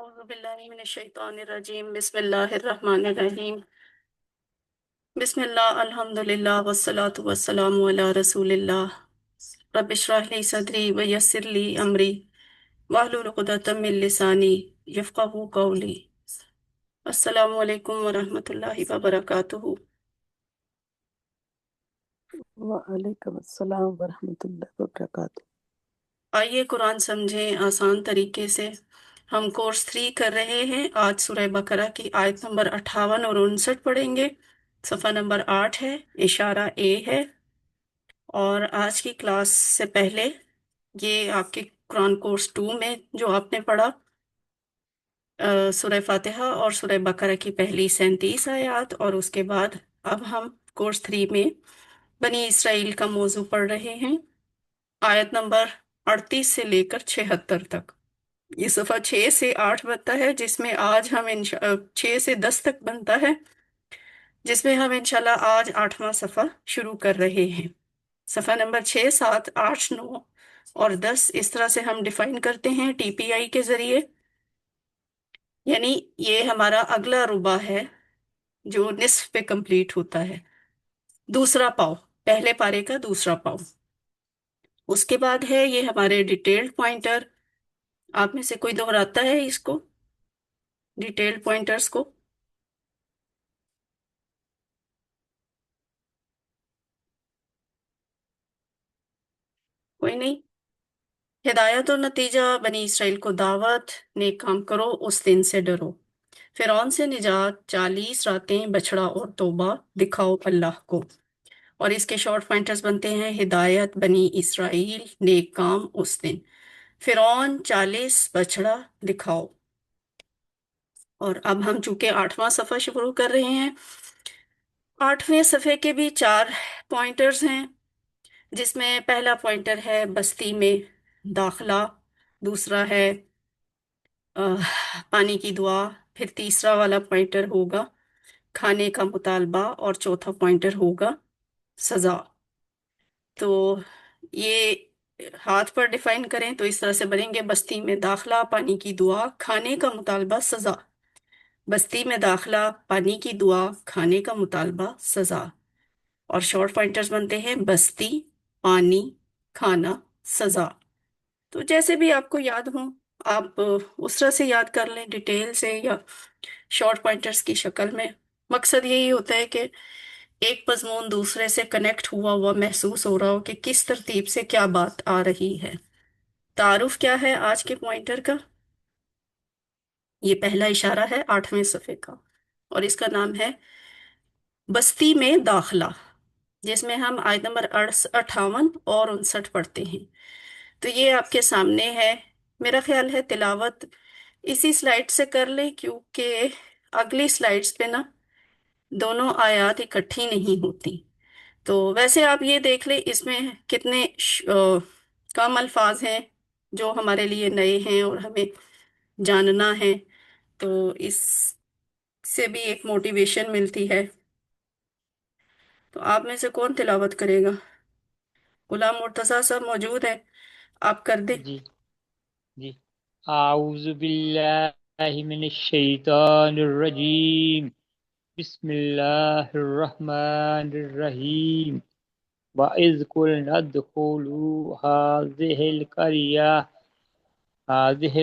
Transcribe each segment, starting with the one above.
أعوذ بالله من الشيطان الرجيم بسم الله الرحمن الرحيم بسم الله الحمد لله والصلاة والسلام على رسول الله رب اشرح لي صدري ويسر لي أمري واحلل عقدة من لساني يفقهوا قولي السلام علیکم ورحمۃ اللہ وبرکاتہ۔ وعلیکم السلام ورحمۃ اللہ وبرکاتہ۔ آئیے قرآن سمجھیں آسان طریقے سے۔ ہم کورس 3 کر رہے ہیں۔ آج سورہ بقرہ کی آیت نمبر 58 اور 59 پڑھیں گے۔ صفحہ نمبر 8 ہے، اشارہ اے ہے۔ اور آج کی کلاس سے پہلے یہ آپ کے قرآن کورس 2 میں جو آپ نے پڑھا سورہ فاتحہ اور سورہ بقرہ کی پہلی 37 آیات، اور اس کے بعد اب ہم کورس 3 میں بنی اسرائیل کا موضوع پڑھ رہے ہیں، آیت نمبر 38 سے لے کر 76 تک۔ یہ صفحہ 6 سے 8 بنتا ہے، جس میں آج ہم 6 سے 10 تک بنتا ہے، جس میں ہم انشاءاللہ آج 8واں صفحہ شروع کر رہے ہیں۔ صفحہ نمبر 6، 7، 8، 9 اور 10 اس طرح سے ہم ڈیفائن کرتے ہیں ٹی پی آئی کے ذریعے، یعنی یہ ہمارا اگلا ربع ہے جو نصف پہ کمپلیٹ ہوتا ہے، دوسرا پاؤ، پہلے پارے کا دوسرا پاؤ۔ اس کے بعد ہے یہ ہمارے ڈیٹیلڈ پوائنٹر۔ آپ میں سے کوئی دہراتا ہے اس کو، ڈیٹیلڈ پوائنٹرز کو؟ کوئی نہیں؟ ہدایت و نتیجہ بنی اسرائیل کو دعوت، نیک کام کرو، اس دن سے ڈرو، فرعون سے نجات، 40 راتیں، بچڑا اور توبہ، دکھاؤ اللہ کو۔ اور اس کے شارٹ پوائنٹرز بنتے ہیں ہدایت، بنی اسرائیل، نیک کام، اس دن، فرعون، 40، بچڑا، دکھاؤ۔ اور اب ہم چونکہ 8واں صفحہ شروع کر رہے ہیں، 8ویں صفحے کے بھی 4 پوائنٹرز ہیں، جس میں پہلا پوائنٹر ہے بستی میں داخلہ، دوسرا ہے پانی کی دعا، پھر تیسرا والا پوائنٹر ہوگا کھانے کا مطالبہ، اور چوتھا پوائنٹر ہوگا سزا۔ تو یہ ہاتھ پر ڈیفائن کریں تو اس طرح سے بنیں گے: بستی میں داخلہ، پانی کی دعا، کھانے کا مطالبہ، سزا۔ بستی میں داخلہ، پانی کی دعا، کھانے کا مطالبہ، سزا۔ اور شارٹ پوائنٹرز بنتے ہیں بستی، پانی، کھانا، سزا۔ تو جیسے بھی آپ کو یاد ہوں آپ اس طرح سے یاد کر لیں، ڈیٹیل سے یا شارٹ پوائنٹرز کی شکل میں۔ مقصد یہی ہوتا ہے کہ ایک مضمون دوسرے سے کنیکٹ ہوا ہوا محسوس ہو رہا ہو کہ کس ترتیب سے کیا بات آ رہی ہے۔ تعارف کیا ہے آج کے پوائنٹر کا؟ یہ پہلا اشارہ ہے 8ویں صفحے کا، اور اس کا نام ہے بستی میں داخلہ، جس میں ہم آیت نمبر 58 اور 59 پڑھتے ہیں۔ تو یہ آپ کے سامنے ہے۔ میرا خیال ہے تلاوت اسی سلائیڈ سے کر لیں، کیونکہ اگلی سلائیڈز پہ نا دونوں آیات اکٹھی نہیں ہوتی۔ تو ویسے آپ یہ دیکھ لیں اس میں کتنے کم الفاظ ہیں جو ہمارے لیے نئے ہیں اور ہمیں جاننا ہے، تو اس سے بھی ایک موٹیویشن ملتی ہے۔ تو آپ میں سے کون تلاوت کرے گا؟ غلام مرتضیٰ صاحب موجود ہیں، آپ کر دیں۔ جی جی اعوذ باللہ من الشیطان الرجیم، بسم اللہ الرحمن الرحیم۔ وَإِذْ قُلْنَا ادْخُلُوا هَٰذِهِ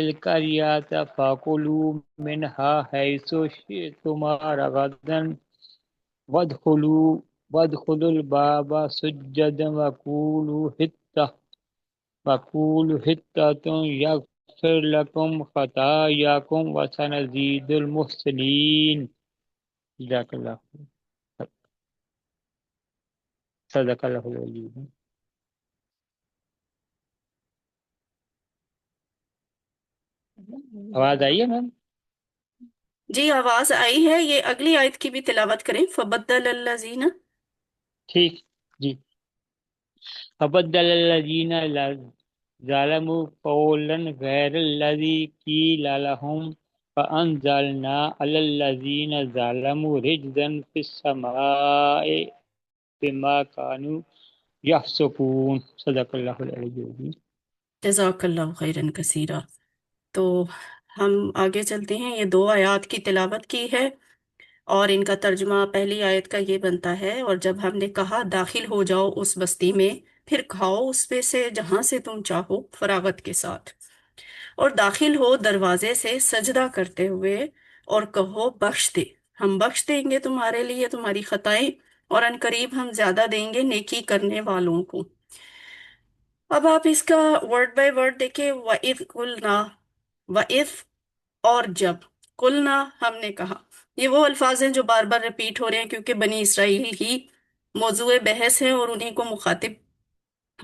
الْقَرْيَةَ فَكُلُوا مِنْهَا حَيْثُ شِئْتُمْ رَغَدًا وَادْخُلُوا الْبَابَ سُجَّدًا وَقُولُوا حِطَّةٌ يَغْفِرْ لَكُمْ خَطَايَاكُمْ وَسَنَزِيدُ الْمُحْسِنِينَ۔ جزاک اللہ خیر، صدق اللہ العلی۔ آواز آئی ہے میم؟ جی آواز آئی ہے۔ یہ اگلی آیت کی بھی تلاوت کریں، فَبَدَّلَ الَّذِينَ۔ ٹھیک جی۔ فبدل الذین ظلموا قولا غیر الذی قیل لهم فانزلنا علی الذین ظلموا رجزا فی السماء بما كانوا یفسقون۔ صدق اللہ العلی العظیم۔ جزاک اللہ خیرن کثیرہ۔ تو ہم آگے چلتے ہیں، یہ 2 آیات کی تلاوت کی ہے اور ان کا ترجمہ پہلی آیت کا یہ بنتا ہے: اور جب ہم نے کہا داخل ہو جاؤ اس بستی میں، پھر کھاؤ اس پہ سے جہاں سے تم چاہو فراغت کے ساتھ، اور داخل ہو دروازے سے سجدہ کرتے ہوئے، اور کہو بخش دے، ہم بخش دیں گے تمہارے لیے تمہاری خطائیں، اور ان قریب ہم زیادہ دیں گے نیکی کرنے والوں کو۔ اب آپ اس کا ورڈ بائی ورڈ دیکھیں، وَإِذْ قُلْنَا، وَإِذْ اور جب، قُلْنَا ہم نے کہا، یہ وہ الفاظ ہیں جو بار بار ریپیٹ ہو رہے ہیں کیونکہ بنی اسرائیل ہی موضوع بحث ہے اور انہیں کو مخاطب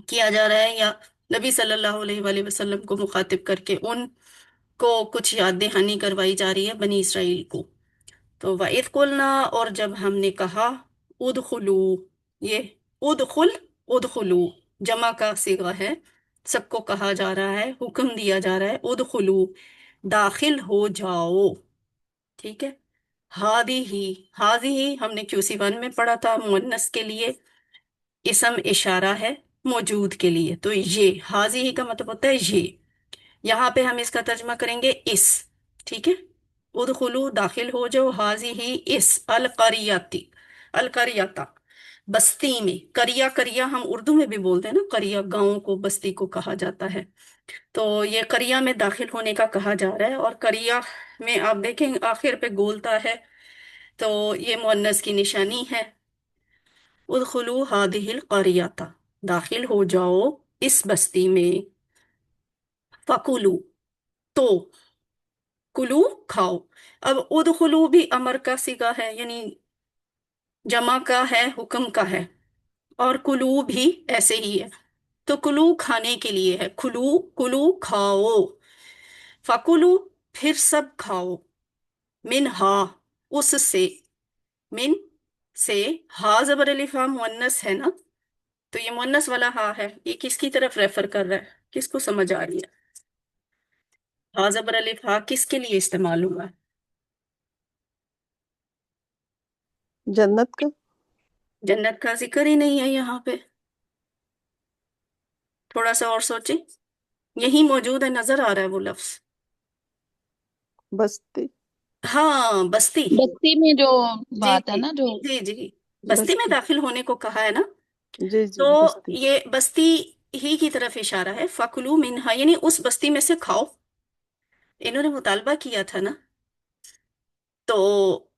کیا جا رہا ہے، یا نبی صلی اللہ علیہ وآلہ وسلم کو مخاطب کر کے ان کو کچھ یاد دہانی کروائی جا رہی ہے بنی اسرائیل کو۔ تو وَإِذْ قُلْنَا اور جب ہم نے کہا، ادخلو، یہ ادخل، ادخلو جمع کا صیغہ ہے، سب کو کہا جا رہا ہے، حکم دیا جا رہا ہے، ادخلو داخل ہو جاؤ، ٹھیک ہے۔ ہی ہم نے QC1 میں پڑھا تھا، مؤنث کے لیے اسم اشارہ ہے، موجود کے لیے، تو یہ ہی کا مطلب ہوتا ہے یہ، یہاں پہ ہم اس کا ترجمہ کریں گے اس، ٹھیک ہے۔ ادخلو داخل ہو جاؤ، ہی اس، القریاتی، القریتا بستی میں، کریا ہم اردو میں بھی بولتے ہیں نا، کریا گاؤں کو، بستی کو کہا جاتا ہے، تو یہ کریا میں داخل ہونے کا کہا جا رہا ہے، اور کریا میں آپ دیکھیں آخر پہ گولتا ہے، تو یہ مؤنث کی نشانی ہے۔ ادخلو هذه القریتا داخل ہو جاؤ اس بستی میں، فکلو تو، کلو کھاؤ، اب ادخلو بھی امر کا صیغہ ہے، یعنی جمع کا ہے، حکم کا ہے، اور کلو بھی ایسے ہی ہے، تو کلو کھانے کے لیے ہے، کلو کلو کھاؤ، فکلو پھر سب کھاؤ، منہا اس سے، من سے، ہا زبر الف ہا مؤنث ہے نا، تو یہ مؤنث والا ہا ہے، یہ کس کی طرف ریفر کر رہا ہے، کس کو سمجھ آ رہی ہے؟ ہا زبر الف ہا کس کے لیے استعمال ہوا ہے؟ جنت کا۔ جنت کا ذکر ہی نہیں ہے یہاں پہ، تھوڑا سا اور سوچیں، یہی موجود ہے، نظر آ رہا ہے وہ لفظ، بستی، ہاں بستی، بستی میں جو جی بات ہے جی نا، جو جی جی، بستی میں بستی، داخل ہونے کو کہا ہے نا، جی جی تو بستی۔ یہ بستی ہی کی طرف اشارہ ہے، فَكُلُوا مِنْهَا یعنی اس بستی میں سے کھاؤ، انہوں نے مطالبہ کیا تھا نا، تو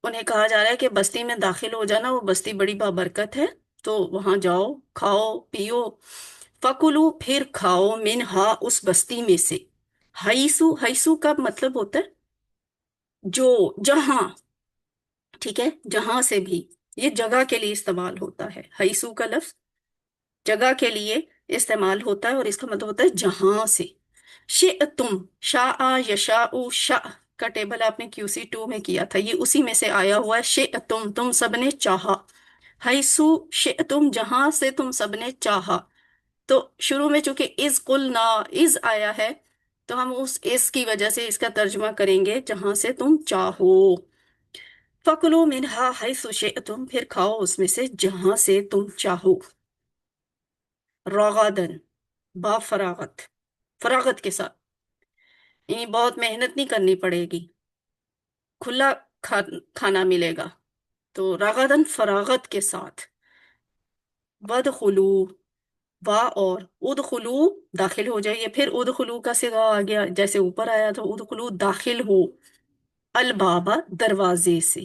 انہیں کہا جا رہا ہے کہ بستی میں داخل ہو جانا، وہ بستی بڑی بابرکت ہے، تو وہاں جاؤ، کھاؤ پیو، فَكُلُوا پھر کھاؤ، مِنْهَا اس بستی میں سے، حیثو کا مطلب ہوتا ہے جو، جہاں، ٹھیک ہے، جہاں سے بھی، یہ جگہ کے لیے استعمال ہوتا ہے، حیثو کا لفظ جگہ کے لیے استعمال ہوتا ہے، اور اس کا مطلب ہوتا ہے جہاں سے، شئتم، شاء یشاء، شاء کا ٹیبل آپ نے QC2 میں کیا تھا، یہ اسی میں سے آیا ہوا ہے، شئتم تم سب نے چاہا، حیثو شئتم جہاں سے تم سب نے چاہا، تو شروع میں چونکہ از قلنا، از آیا ہے، تو ہم اس اس کی وجہ سے اس کا ترجمہ کریں گے جہاں سے تم چاہو، فَكُلُوا مِنْهَا حَيْثُ شِئْتُمْ پھر کھاؤ اس میں سے جہاں سے تم چاہو، رغدن با فراغت، فراغت کے ساتھ، یعنی بہت محنت نہیں کرنی پڑے گی، کھلا کھانا ملے گا، تو رغدن فراغت کے ساتھ، ودخلو وا اور ادخلو داخل ہو جائیے، پھر ادخلو کا صیغہ آ گیا جیسے اوپر آیا تھا، ادخلو داخل ہو، البابا دروازے سے،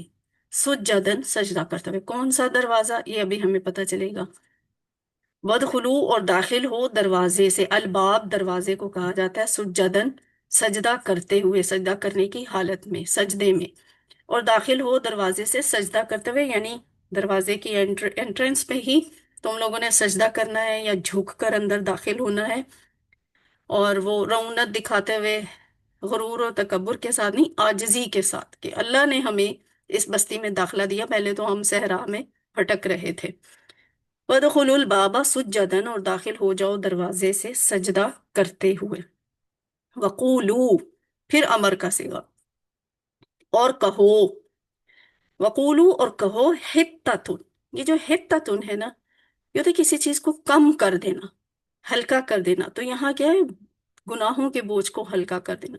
سجدن سجدہ کرتے ہوئے، کون سا دروازہ یہ ابھی ہمیں پتہ چلے گا، ودخلو اور داخل ہو دروازے سے، الباب دروازے کو کہا جاتا ہے، سجدن سجدہ کرتے ہوئے، سجدہ کرنے کی حالت میں، سجدے میں، اور داخل ہو دروازے سے سجدہ کرتے ہوئے، یعنی دروازے کی انٹرنس پہ ہی تم لوگوں نے سجدہ کرنا ہے یا جھک کر اندر داخل ہونا ہے، اور وہ رعونت دکھاتے ہوئے، غرور و تکبر کے ساتھ نہیں، عاجزی کے ساتھ، کہ اللہ نے ہمیں اس بستی میں داخلہ دیا، پہلے تو ہم صحرا میں بھٹک رہے تھے، وَدْخُلُوا الْبَابَ سُجَّدًا اور داخل ہو جاؤ دروازے سے سجدہ کرتے ہوئے، وَقُولُوا پھر امر کا صیغہ، اور کہو، وَقُولُوا اور کہو، حِطَّةٌ یہ جو حِطَّةٌ ہے نا، یہ تو کسی چیز کو کم کر دینا، ہلکا کر دینا، تو یہاں کیا ہے، گناہوں کے بوجھ کو ہلکا کر دینا،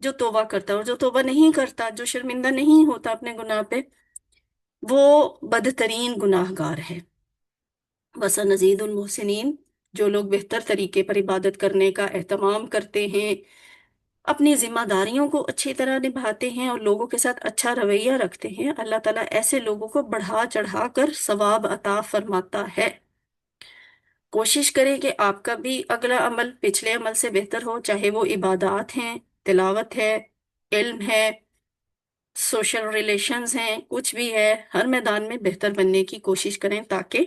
جو توبہ کرتا ہے، اور جو توبہ نہیں کرتا، جو شرمندہ نہیں ہوتا اپنے گناہ پہ، وہ بدترین گناہ گار ہے۔ وَسَنَزِيدُ الْمُحْسِنِينَ، جو لوگ بہتر طریقے پر عبادت کرنے کا اہتمام کرتے ہیں، اپنی ذمہ داریوں کو اچھی طرح نبھاتے ہیں، اور لوگوں کے ساتھ اچھا رویہ رکھتے ہیں، اللہ تعالیٰ ایسے لوگوں کو بڑھا چڑھا کر ثواب عطا فرماتا ہے۔ کوشش کریں کہ آپ کا بھی اگلا عمل پچھلے عمل سے بہتر ہو، چاہے وہ عبادات ہیں، تلاوت ہے، علم ہے، سوشل ریلیشنز ہیں، کچھ بھی ہے، ہر میدان میں بہتر بننے کی کوشش کریں، تاکہ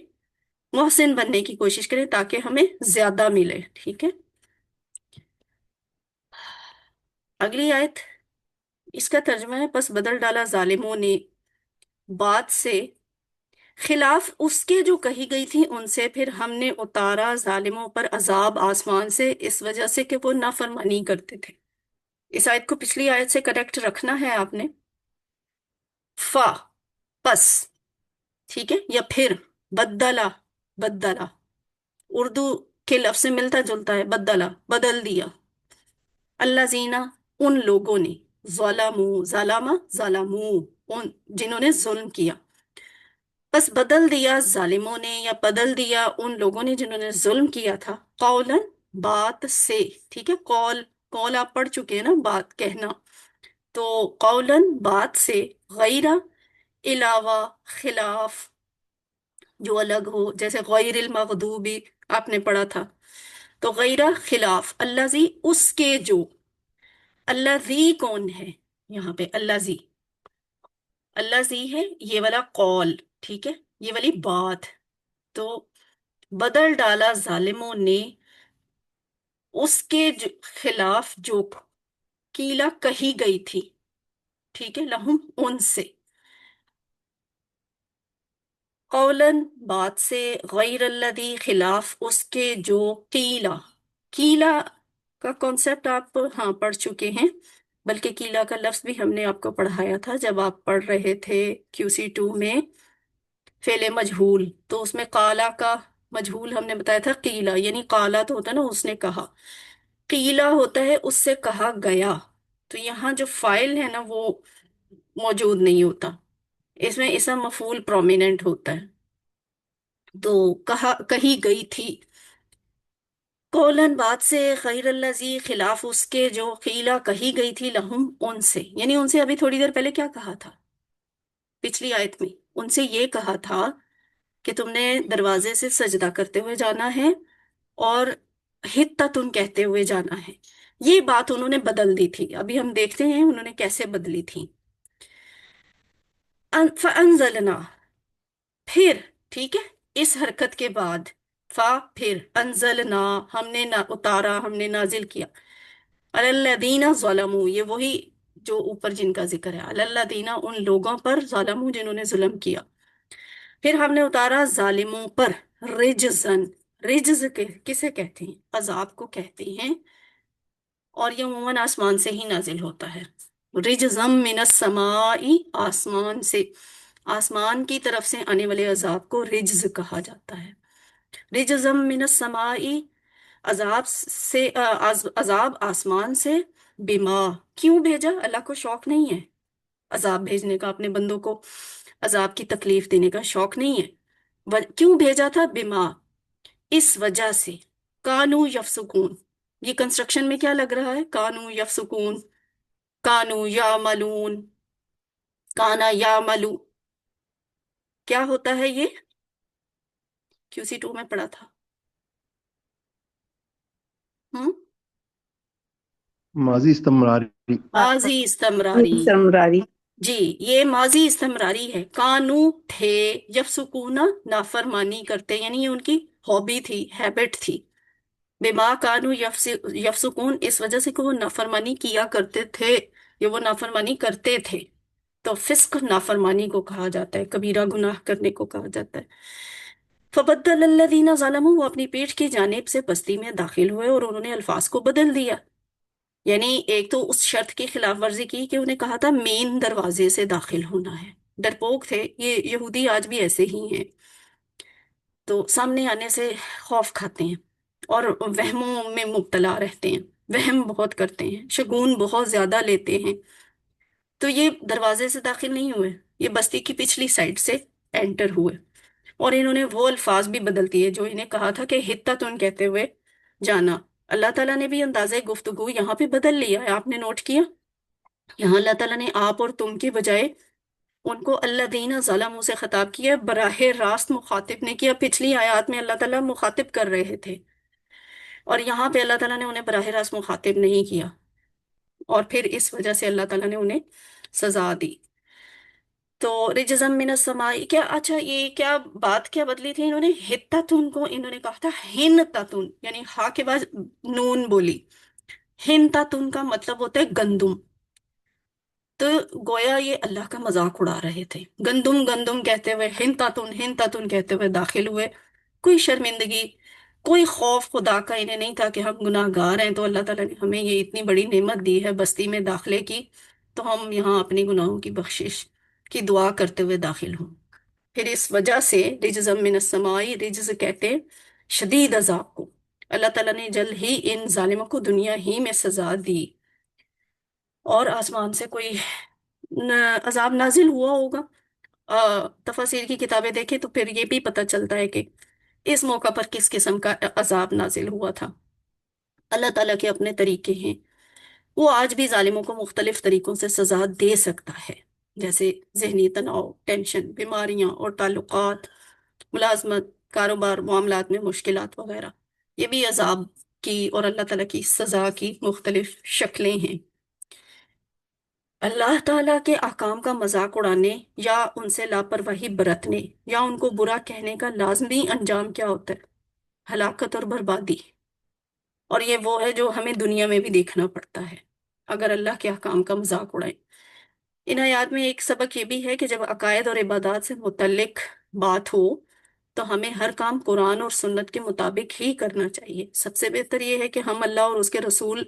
محسن بننے کی کوشش کریں تاکہ ہمیں زیادہ ملے، ٹھیک ہے۔ اگلی آیت، اس کا ترجمہ ہے، پس بدل ڈالا ظالموں نے بات سے، خلاف اس کے جو کہی گئی تھی ان سے، پھر ہم نے اتارا ظالموں پر عذاب آسمان سے، اس وجہ سے کہ وہ نافرمانی کرتے تھے۔ اس آیت کو پچھلی آیت سے کریکٹ رکھنا ہے آپ نے۔ فا، پس، ٹھیک ہے، یا پھر، بدلا، بدلا، اردو کے لفظ سے ملتا جلتا ہے، بدلا، بدل دیا، اللہ زینہ، ان لوگوں نے، ظلموا، ظلم، ظلموا، ان جنہوں نے ظلم کیا، بس بدل دیا ظالموں نے، یا بدل دیا ان لوگوں نے جنہوں نے ظلم کیا تھا، قولاً، بات سے، ٹھیک ہے، قول آپ پڑھ چکے ہیں نا، بات کہنا، تو قولاً، بات سے، غیرہ، علاوہ، خلاف، جو الگ ہو، جیسے غیر المغضوبی آپ نے پڑھا تھا، تو غیرہ، خلاف، الذی، اس کے جو، الذی کون ہے یہاں پہ، الذی، الذی ہے یہ والا قول، ٹھیک ہے، یہ والی بات، تو بدل ڈالا ظالموں نے اس کے خلاف جو قیلا کہی گئی تھی، ٹھیک ہے، لہم، ان سے، قولاً، بات سے، غیر الذی، خلاف اس کے جو، قیلا، قیلا کا کانسیپٹ آپ ہاں پڑھ چکے ہیں، بلکہ قیلا کا لفظ بھی ہم نے آپ کو پڑھایا تھا جب آپ پڑھ رہے تھے QC2 میں فعل مجہول، تو اس میں قالا کا مجہول ہم نے بتایا تھا قیلا، یعنی قالا تو ہوتا ہے نا اس نے کہا، قیلا ہوتا ہے اس سے کہا گیا، تو یہاں جو فائل ہے نا وہ موجود نہیں ہوتا، اس میں اسم مفعول پرومیننٹ ہوتا ہے، تو کہی گئی تھی، قولن، بات سے، غیر الذی، خلاف اس کے جو، قیلا کہی گئی تھی، لہم، ان سے، یعنی ان سے ابھی تھوڑی دیر پہلے کیا کہا تھا پچھلی آیت میں، ان سے یہ کہا تھا کہ تم نے دروازے سے سجدہ کرتے ہوئے جانا ہے اور حتتن کہتے ہوئے جانا ہے، یہ بات انہوں نے بدل دی تھی، ابھی ہم دیکھتے ہیں انہوں نے کیسے بدلی تھی۔ فَأَنزَلْنَا، پھر، ٹھیک ہے، اس حرکت کے بعد، پھر، انزلنا، ہم نے اتارا، ہم نے نازل کیا، علی الذین ظلموا، یہ وہی جو اوپر جن کا ذکر ہے، علی الذین، ان لوگوں پر، ظلموا، جنہوں نے ظلم کیا، پھر ہم نے اتارا ظالموں پر، رجزن، رجز کسے کہتے ہیں، عذاب کو کہتے ہیں، اور یہ عموماً آسمان سے ہی نازل ہوتا ہے، رجزم من السماء، آسمان سے، آسمان کی طرف سے آنے والے عذاب کو رجز کہا جاتا ہے، رجزم من السماء، عذاب سے، عذاب آسمان سے، بما، کیوں بھیجا، اللہ کو شوق نہیں ہے عذاب بھیجنے کا، اپنے بندوں کو عذاب کی تکلیف دینے کا شوق نہیں ہے، کیوں بھیجا تھا، بما، اس وجہ سے، کانو یفسقون، یہ کنسٹرکشن میں کیا لگ رہا ہے، کانو یفسقون، کانو یعملون، کانا یعملو، کیا ہوتا ہے یہ، QC2 میں پڑھا تھا، ہم ماضی استمراری۔ ماضی استمراری، سمراری، جی یہ ماضی استمراری ہے، کانو، تھے، یفسکونا، نافرمانی کرتے، یعنی یہ ان کی ہابی تھی، ہیبٹ تھی، بما کانو یفسکون، اس وجہ سے کہ وہ نافرمانی کیا کرتے تھے، یا وہ نافرمانی کرتے تھے، تو فسق نافرمانی کو کہا جاتا ہے، کبیرہ گناہ کرنے کو کہا جاتا ہے۔ فبدل الذین ظلموا، وہ اپنی پیٹھ کی جانب سے پستی میں داخل ہوئے اور انہوں نے الفاظ کو بدل دیا، یعنی ایک تو اس شرط کی خلاف ورزی کی کہ انہیں کہا تھا مین دروازے سے داخل ہونا ہے، ڈرپوک تھے، یہ یہودی آج بھی ایسے ہی ہیں، تو سامنے آنے سے خوف کھاتے ہیں اور وہموں میں مبتلا رہتے ہیں، وہم بہت کرتے ہیں، شگون بہت زیادہ لیتے ہیں. تو یہ دروازے سے داخل نہیں ہوئے، یہ بستی کی پچھلی سائڈ سے انٹر ہوئے. اور انہوں نے وہ الفاظ بھی بدل دیے جو انہیں کہا تھا کہ حتتن کہتے ہوئے جانا. اللہ تعالیٰ نے بھی اندازہ گفتگو یہاں پہ بدل لیا ہے، آپ نے نوٹ کیا؟ یہاں اللہ تعالیٰ نے آپ اور تم کی بجائے ان کو اللہ دینا ظالموں سے خطاب کیا، براہ راست مخاطب نے کیا. پچھلی آیات میں اللہ تعالیٰ مخاطب کر رہے تھے، اور یہاں پہ اللہ تعالیٰ نے انہیں براہ راست مخاطب نہیں کیا، اور پھر اس وجہ سے اللہ تعالیٰ نے انہیں سزا دی. تو رجزم من السماء، کیا اچھا یہ کیا بات کیا بدلی تھی انہوں نے؟ ہتتن کو انہوں نے کہا تھا ہنتتن، یعنی ہا کے بعد نون بولی. ہنتتن کا مطلب ہوتا ہے گندم. تو گویا یہ اللہ کا مذاق اڑا رہے تھے، گندم گندم کہتے ہوئے، ہنتتن ہنتتن کہتے ہوئے داخل ہوئے. کوئی شرمندگی، کوئی خوف خدا کا انہیں نہیں تھا کہ ہم گناہ گار ہیں، تو اللہ تعالیٰ نے ہمیں یہ اتنی بڑی نعمت دی ہے بستی میں داخلے کی، تو ہم یہاں اپنے گناہوں کی بخشش کی دعا کرتے ہوئے داخل ہوں. پھر اس وجہ سے رجزم من السماء، رجز کہتے ہیں شدید عذاب کو. اللہ تعالیٰ نے جلد ہی ان ظالموں کو دنیا ہی میں سزا دی، اور آسمان سے کوئی عذاب نازل ہوا ہوگا. تفاسیر کی کتابیں دیکھیں تو پھر یہ بھی پتہ چلتا ہے کہ اس موقع پر کس قسم کا عذاب نازل ہوا تھا. اللہ تعالیٰ کے اپنے طریقے ہیں، وہ آج بھی ظالموں کو مختلف طریقوں سے سزا دے سکتا ہے، جیسے ذہنی تناؤ، ٹینشن، بیماریاں اور تعلقات، ملازمت، کاروبار، معاملات میں مشکلات وغیرہ. یہ بھی عذاب کی اور اللہ تعالیٰ کی سزا کی مختلف شکلیں ہیں. اللہ تعالیٰ کے احکام کا مذاق اڑانے یا ان سے لاپرواہی برتنے یا ان کو برا کہنے کا لازمی انجام کیا ہوتا ہے؟ ہلاکت اور بربادی. اور یہ وہ ہے جو ہمیں دنیا میں بھی دیکھنا پڑتا ہے اگر اللہ کے احکام کا مذاق اڑائیں. ان آیات میں ایک سبق یہ بھی ہے کہ جب عقائد اور عبادات سے متعلق بات ہو تو ہمیں ہر کام قرآن اور سنت کے مطابق ہی کرنا چاہیے. سب سے بہتر یہ ہے کہ ہم اللہ اور اس کے رسول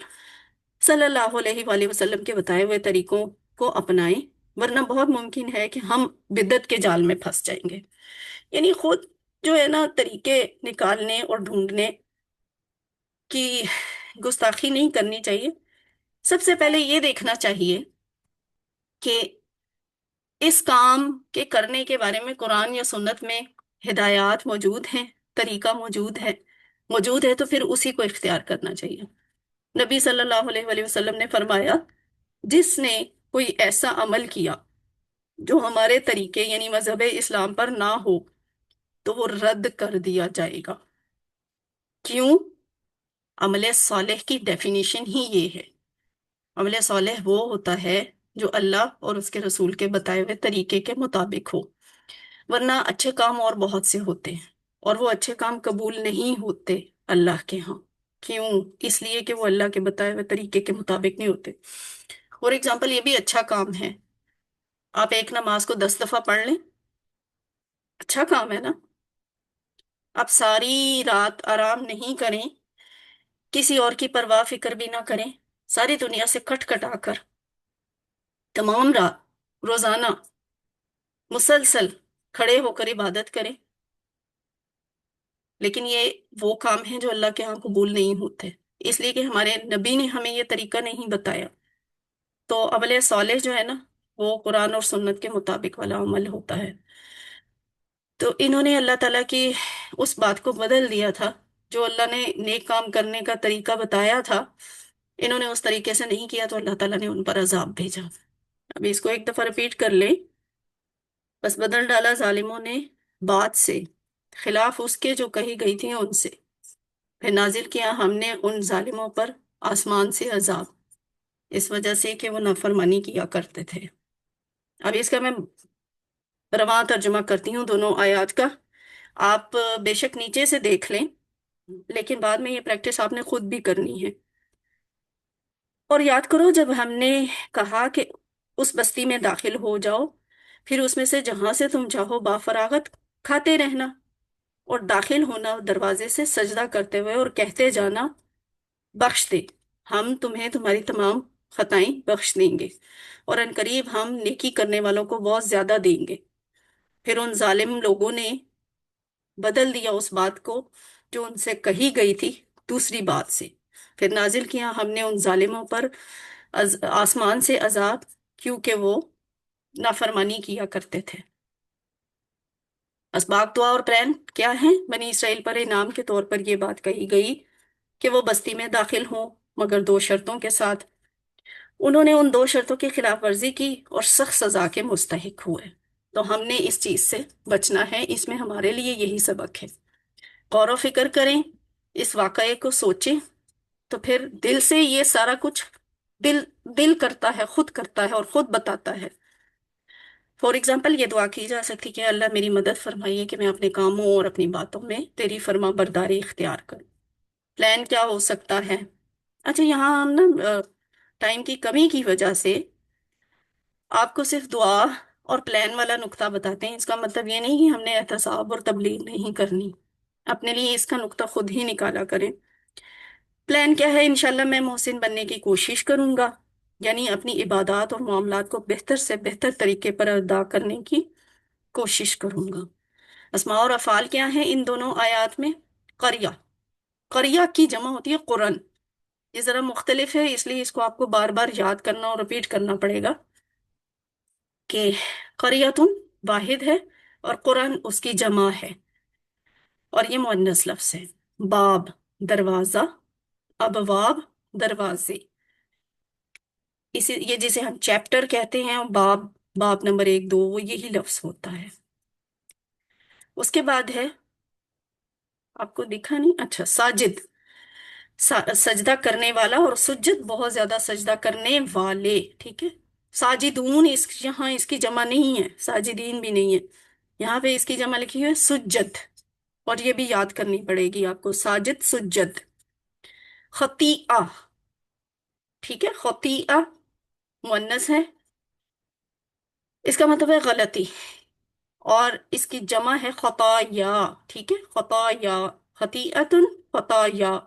صلی اللہ علیہ وآلہ وسلم کے بتائے ہوئے طریقوں کو اپنائیں، ورنہ بہت ممکن ہے کہ ہم بدعت کے جال میں پھنس جائیں گے. یعنی خود جو ہے نا طریقے نکالنے اور ڈھونڈنے کی گستاخی نہیں کرنی چاہیے. سب سے پہلے یہ دیکھنا چاہیے کہ اس کام کے کرنے کے بارے میں قرآن یا سنت میں ہدایات موجود ہیں، طریقہ موجود ہے تو پھر اسی کو اختیار کرنا چاہیے. نبی صلی اللہ علیہ وآلہ وسلم نے فرمایا، جس نے کوئی ایسا عمل کیا جو ہمارے طریقے یعنی مذہب اسلام پر نہ ہو تو وہ رد کر دیا جائے گا. کیوں؟ عمل صالح کی ڈیفینیشن ہی یہ ہے. عمل صالح وہ ہوتا ہے جو اللہ اور اس کے رسول کے بتائے ہوئے طریقے کے مطابق ہو، ورنہ اچھے کام اور بہت سے ہوتے ہیں اور وہ اچھے کام قبول نہیں ہوتے اللہ کے ہاں. کیوں؟ اس لیے کہ وہ اللہ کے بتائے ہوئے طریقے کے مطابق نہیں ہوتے. فور ایگزامپل، یہ بھی اچھا کام ہے، آپ ایک نماز کو 10 دفعہ پڑھ لیں، اچھا کام ہے نا. آپ ساری رات آرام نہیں کریں، کسی اور کی پرواہ فکر بھی نہ کریں، ساری دنیا سے کٹ کٹا کر تمام رات روزانہ مسلسل کھڑے ہو کر عبادت کریں. لیکن یہ وہ کام ہیں جو اللہ کے ہاں قبول نہیں ہوتے، اس لیے کہ ہمارے نبی نے ہمیں یہ طریقہ نہیں بتایا. تو عمل صالح جو ہے نا وہ قرآن اور سنت کے مطابق والا عمل ہوتا ہے. تو انہوں نے اللہ تعالیٰ کی اس بات کو بدل دیا تھا، جو اللہ نے نیک کام کرنے کا طریقہ بتایا تھا، انہوں نے اس طریقے سے نہیں کیا تو اللہ تعالیٰ نے ان پر عذاب بھیجا. ابھی اس کو ایک دفعہ ریپیٹ کر لیں. بس بدل ڈالا ظالموں نے بات سے، خلاف اس کے جو کہی گئی تھی ان سے، پھر نازل کیا ہم نے ان ظالموں پر آسمان سے عذاب، اس وجہ سے کہ وہ نافرمانی کیا کرتے تھے. اب اس کا میں رواں ترجمہ کرتی ہوں دونوں آیات کا. آپ بے شک نیچے سے دیکھ لیں، لیکن بعد میں یہ پریکٹس آپ نے خود بھی کرنی ہے. اور یاد کرو جب ہم نے کہا کہ اس بستی میں داخل ہو جاؤ، پھر اس میں سے جہاں سے تم چاہو بافراغت کھاتے رہنا، اور داخل ہونا دروازے سے سجدہ کرتے ہوئے اور کہتے جانا بخش دے، ہم تمہیں تمہاری تمام خطائیں بخش دیں گے، اور ان قریب ہم نیکی کرنے والوں کو بہت زیادہ دیں گے. پھر ان ظالم لوگوں نے بدل دیا اس بات کو جو ان سے کہی گئی تھی دوسری بات سے، پھر نازل کیا ہم نے ان ظالموں پر آسمان سے عذاب، کیونکہ وہ نافرمانی کیا کرتے تھے۔ اسباق دعا اور پلان کیا ہیں؟ بنی اسرائیل پر انعام کے طور پر یہ بات کہی گئی کہ وہ بستی میں داخل ہوں، مگر دو شرطوں کے ساتھ۔ انہوں نے ان دو شرطوں کی خلاف ورزی کی اور سخت سزا کے مستحق ہوئے۔ تو ہم نے اس چیز سے بچنا ہے، اس میں ہمارے لیے یہی سبق ہے۔ غور و فکر کریں، اس واقعے کو سوچیں، تو پھر دل سے یہ سارا کچھ دل دل کرتا ہے، خود کرتا ہے اور خود بتاتا ہے۔ فار ایگزامپل یہ دعا کی جا سکتی کہ اللہ میری مدد فرمائیے کہ میں اپنے کاموں اور اپنی باتوں میں تیری فرما برداری اختیار کروں۔ پلان کیا ہو سکتا ہے؟ اچھا، یہاں ہم نا ٹائم کی کمی کی وجہ سے آپ کو صرف دعا اور پلان والا نقطہ بتاتے ہیں۔ اس کا مطلب یہ نہیں کہ ہم نے احتساب اور تبلیغ نہیں کرنی، اپنے لیے اس کا نقطہ خود ہی نکالا کریں۔ پلان کیا ہے؟ انشاءاللہ میں محسن بننے کی کوشش کروں گا، یعنی اپنی عبادات اور معاملات کو بہتر سے بہتر طریقے پر ادا کرنے کی کوشش کروں گا۔ اسماء اور افعال کیا ہیں ان دونوں آیات میں؟ قریہ، قریہ کی جمع ہوتی ہے قرن۔ یہ ذرا مختلف ہے، اس لیے اس کو آپ کو بار بار یاد کرنا اور رپیٹ کرنا پڑے گا کہ قریۃن واحد ہے اور قرآن اس کی جمع ہے، اور یہ مؤنث لفظ ہے۔ باب دروازہ، ابواب دروازے، یہ جسے ہم چیپٹر کہتے ہیں، باب، باب نمبر 1 2، وہ یہی لفظ ہوتا ہے۔ اس کے بعد ہے، آپ کو دکھا نہیں، اچھا، ساجد، سجدہ کرنے والا، اور سجد بہت زیادہ سجدہ کرنے والے، ٹھیک ہے۔ ساجدون یہاں اس کی جمع نہیں ہے، ساجدین بھی نہیں ہے، یہاں پہ اس کی جمع لکھی ہوئی ہے سجد، اور یہ بھی یاد کرنی پڑے گی آپ کو، ساجد سجد۔ خطیئہ، ٹھیک ہے، خطیئہ مؤنث ہے، اس کا مطلب ہے غلطی، اور اس کی جمع ہے خطایا، ٹھیک ہے، خطایا، خطیئۃ خطایا۔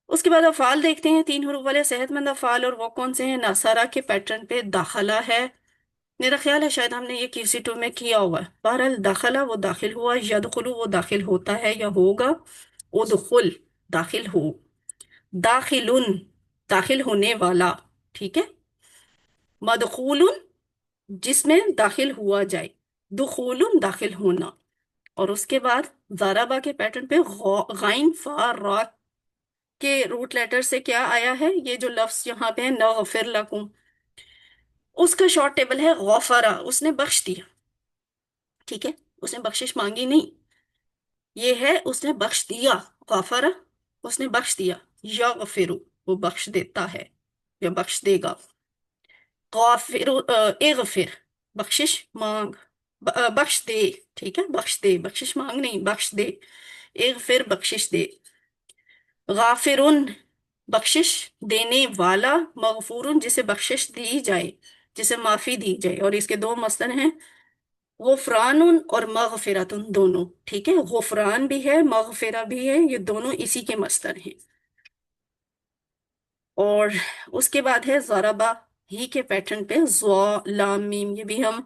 اس کے بعد افعال دیکھتے ہیں، 3 حروف والے صحت مند افعال، اور وہ کون سے ہیں؟ ناصرہ کے پیٹرن پہ داخلہ ہے، میرا خیال ہے شاید ہم نے یہ QC2 میں کیا ہوا ہے۔ بہرحال داخلہ وہ داخل ہوا، یدخلو وہ داخل ہوتا ہے یا ہوگا، ادخل داخل ہو، داخلن داخل ہونے والا، ٹھیک ہے، مدخول جس میں داخل ہوا جائے، دخول داخل ہونا۔ اور اس کے بعد ضربہ کے پیٹرن پہ غائن فا را کے روٹ لیٹر سے کیا آیا ہے؟ یہ جو لفظ یہاں پہ ہے نغفر لکم، اس کا شارٹ ٹیبل ہے غفرا، اس نے بخش دیا، ٹھیک ہے، اس نے بخشش مانگی نہیں، یہ ہے اس نے بخش دیا، غفرا اس نے بخش دیا، یغفر وہ بخش دیتا ہے یا بخش دے گا، غافر اغفر بخشش مانگ، بخش دے، ٹھیک ہے، بخش دے، بخشش مانگ نہیں، بخش دے، اغفر بخشش دے، غافرن بخشش دینے والا، مغفورن جسے بخشش دی جائے، جسے معافی دی جائے، اور اس کے 2 مصدر ہیں، غفران اور مغفرتن، دونوں، ٹھیک ہے، غفران بھی ہے، مغفرہ بھی ہے، یہ دونوں اسی کے مصدر ہیں۔ اور اس کے بعد ہے ضربہ ہی کے پیٹرن پہ لام میم، یہ بھی ہم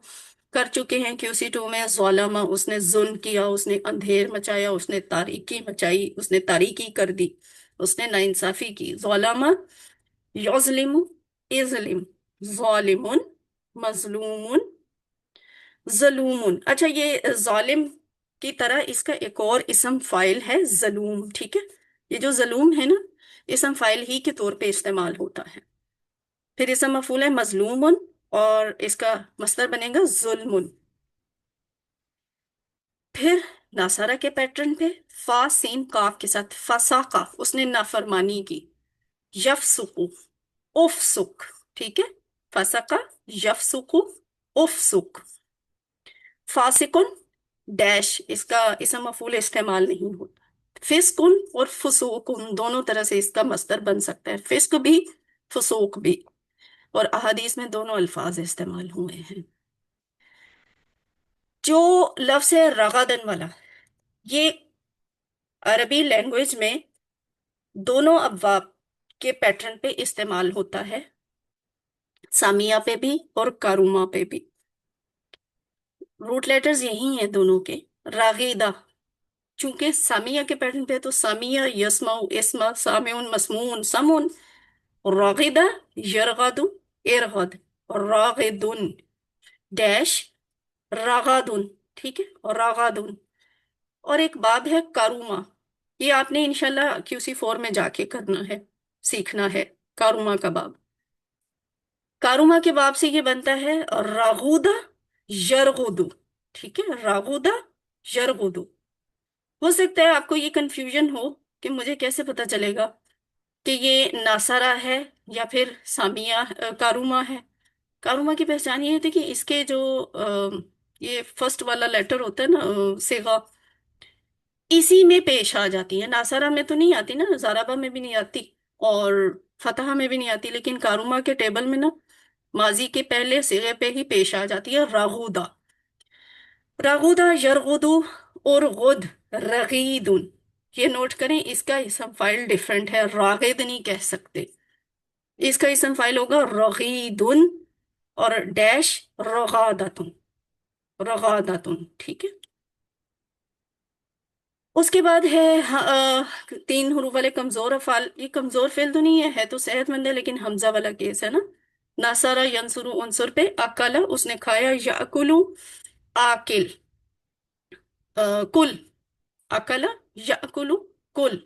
کر چکے ہیں QC2 میں۔ ظلمہ اس نے ظلم کیا، اس نے اندھیر مچایا، اس نے تاریکی مچائی، اس نے تاریکی کر دی، اس نے ناانصافی کی۔ ظلمہ یظلم، اظلم، ظالم، مظلوم، ظلوم۔ اچھا، یہ ظالم کی طرح اس کا ایک اور اسم فائل ہے ظلوم، ٹھیک ہے، یہ جو ظلوم ہے نا، اسم فائل ہی کے طور پہ استعمال ہوتا ہے۔ پھر اسم مفعول ہے مظلوم، اور اس کا مصدر بنے گا ظلم۔ پھر ناصرہ کے پیٹرن پہ فا سین کاف کے ساتھ، فساقہ اس نے نافرمانی کی، یفسقو افسق، ٹھیک ہے، فسقہ یفسقو افسق۔ فاسقن ڈیش اس کا اسم مفعول استعمال نہیں ہوتا، فسقن اور فسوقن دونوں طرح سے اس کا مصدر بن سکتا ہے، فسق بھی فسوق بھی، اور احادیث میں دونوں الفاظ استعمال ہوئے ہیں۔ جو لفظ ہے رغدن والا، یہ عربی لینگویج میں دونوں ابواب کے پیٹرن پہ استعمال ہوتا ہے، سامیہ پہ بھی اور کاروما پہ بھی۔ روٹ لیٹرز یہی ہیں دونوں کے، راغیدہ چونکہ سامیہ کے پیٹرن پہ ہے تو سامیہ یسمع اسما سامعون مسموعون سمون راغد یرغد ارغد راغدن ڈیش راغدن ٹھیک ہے اور راغدن اور ایک باب ہے کاروما یہ آپ نے انشاءاللہ QC4 میں جا کے کرنا ہے سیکھنا ہے کاروما کا باب کاروما کے باب سے یہ بنتا ہے راغودہ یرغدو ٹھیک ہے راغودہ یرغدو ہو سکتا ہے آپ کو یہ کنفیوژن ہو کہ مجھے کیسے پتا چلے گا کہ یہ ناصرہ ہے یا پھر سامیہ کاروما ہے کاروما کی پہچان یہ تھی کہ اس کے جو یہ فرسٹ والا لیٹر ہوتا ہے نا صیغہ اسی میں پیش آ جاتی ہے ناصرہ میں تو نہیں آتی نا زارابہ میں بھی نہیں آتی اور فتح میں بھی نہیں آتی لیکن کاروما کے ٹیبل میں نا ماضی کے پہلے صیغے پہ ہی پیش آ جاتی ہے راغودہ راغودہ یرغدو اور غد رغیدن یہ نوٹ کریں اس کا اسم فائل ڈیفرنٹ ہے راغد نہیں کہہ سکتے اس کا اسم فائل ہوگا رغیدن اور ڈیش رغادتن رغادتن ٹھیک ہے اس کے بعد ہے 3 حروف والے کمزور افعال یہ کمزور فعل تو نہیں ہے تو صحت مند ہے لیکن حمزہ والا کیس ہے نا ناصرہ ینصرو عنصر پہ اکلا اس نے کھایا یاکلو آکل کل اکلا یاکلو کل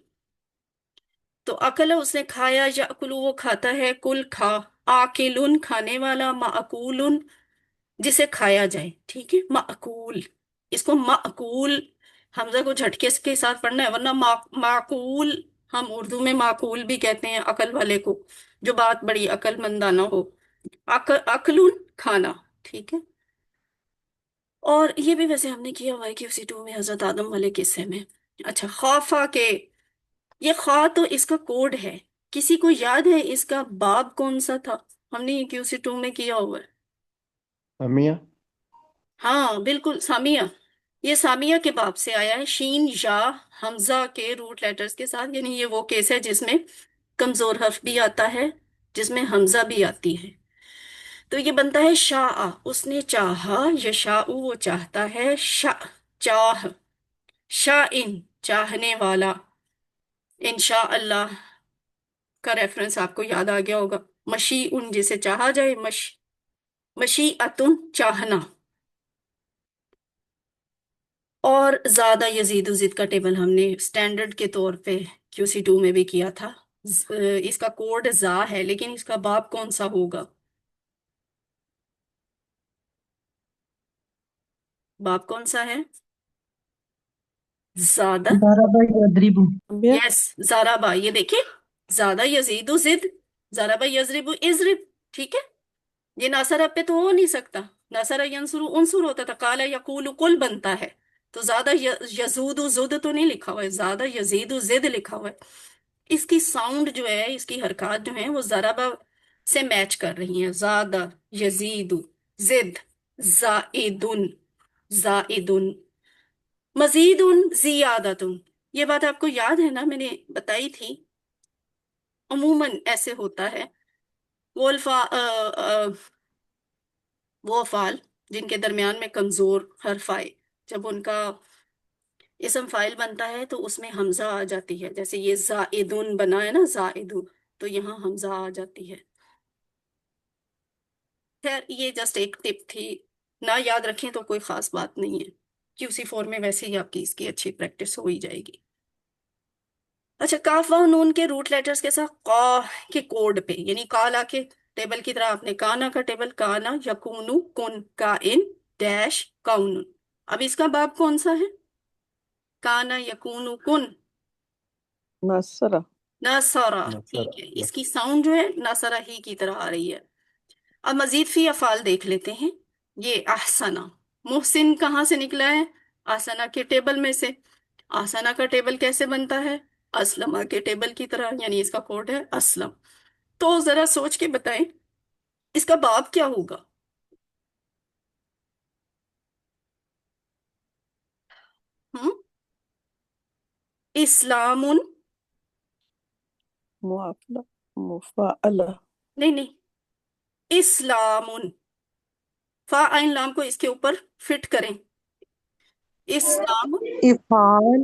تو اکلا اس نے کھایا یاکلو وہ کھاتا ہے کل کھا آکلن کھانے والا معقولن جسے کھایا جائے ٹھیک ہے معقول اس کو معقول حمزہ کو جھٹکے کے ساتھ پڑھنا ہے ورنہ معقول ہم اردو میں معقول بھی کہتے ہیں عقل والے کو جو بات بڑی عقل مندانہ ہو عقلن کھانا ٹھیک ہے اور یہ بھی ویسے ہم نے کیا ہوا ہے QC2 میں حضرت آدم والے قصے میں اچھا خوفا کے یہ خواہ تو اس کا کوڈ ہے کسی کو یاد ہے اس کا باب کون سا تھا ہم نے یہ QC2 میں کیا ہوا ہے سامیہ ہاں بالکل سامیہ یہ سامیہ کے باب سے آیا ہے شین یا حمزہ کے روٹ لیٹرز کے ساتھ یعنی یہ وہ کیس ہے جس میں کمزور حرف بھی آتا ہے جس میں حمزہ بھی آتی ہے تو یہ بنتا ہے شاء اس نے چاہا یشاء وہ چاہتا ہے چاہ شائن چاہنے والا انشاء اللہ کا ریفرنس آپ کو یاد آ گیا ہوگا مشیئن جسے چاہا جائے مشیئتن چاہنا اور زیادہ یزید و زد کا ٹیبل ہم نے سٹینڈرڈ کے طور پہ QC2 میں بھی کیا تھا اس کا کوڈ زا ہے لیکن اس کا باب کون سا ہوگا باب کون سا ہے زیادہ ضرب یضرب بیا یس زارابا یہ دیکھیں زیادہ یزید و زد زارابا یضرب ازرب ٹھیک ہے یہ ناصرہ پہ تو ہو نہیں سکتا ناصرہ ینصرو انصر ہوتا تھا قال یقول قل بنتا ہے تو زیادہ یزود و زد تو نہیں لکھا ہوا ہے زیادہ یزید و زد لکھا ہوا ہے اس کی ساؤنڈ جو ہے اس کی حرکات جو ہیں وہ ضربہ سے میچ کر رہی ہیں زیادہ یزید زد زائدن زائدن مزید زیادتن یہ بات آپ کو یاد ہے نا میں نے بتائی تھی عموماً ایسے ہوتا ہے وہ وہ افعال جن کے درمیان میں کمزور حرف آئے جب ان کا اسم فائل بنتا ہے تو اس میں حمزہ آ جاتی ہے جیسے یہ زائدن بنا ہے نا زائدن تو یہاں حمزہ آ جاتی ہے خیر یہ جسٹ ایک ٹپ تھی نہ یاد رکھیں تو کوئی خاص بات نہیں ہے QC4 میں ویسے ہی آپ کی اس کی اچھی پریکٹس ہو ہی جائے گی اچھا کاف و نون کے روٹ لیٹرز کے ساتھ قا کے کوڈ پہ یعنی کالا کے ٹیبل کی طرح آپ نے کانا کا ٹیبل کانا یکونو کن کائن ڈیش کون اب اس کا باب کون سا ہے کانا یکونو کن ناصرہ ناصرہ ٹھیک ہے اس کی ساؤنڈ جو ہے ناصرہ ہی کی طرح آ رہی ہے اب مزید فی افعال دیکھ لیتے ہیں یہ احسنہ محسن کہاں سے نکلا ہے احسنہ کے ٹیبل میں سے احسنہ کا ٹیبل کیسے بنتا ہے اسلمہ کے ٹیبل کی طرح یعنی اس کا کوڈ ہے اسلم تو ذرا سوچ کے بتائیں اس کا باب کیا ہوگا ہم اسلام معافلہ مفاعلہ نہیں نہیں اسلام فا عین لام کو اس کے اوپر فٹ کریں اسلام افعال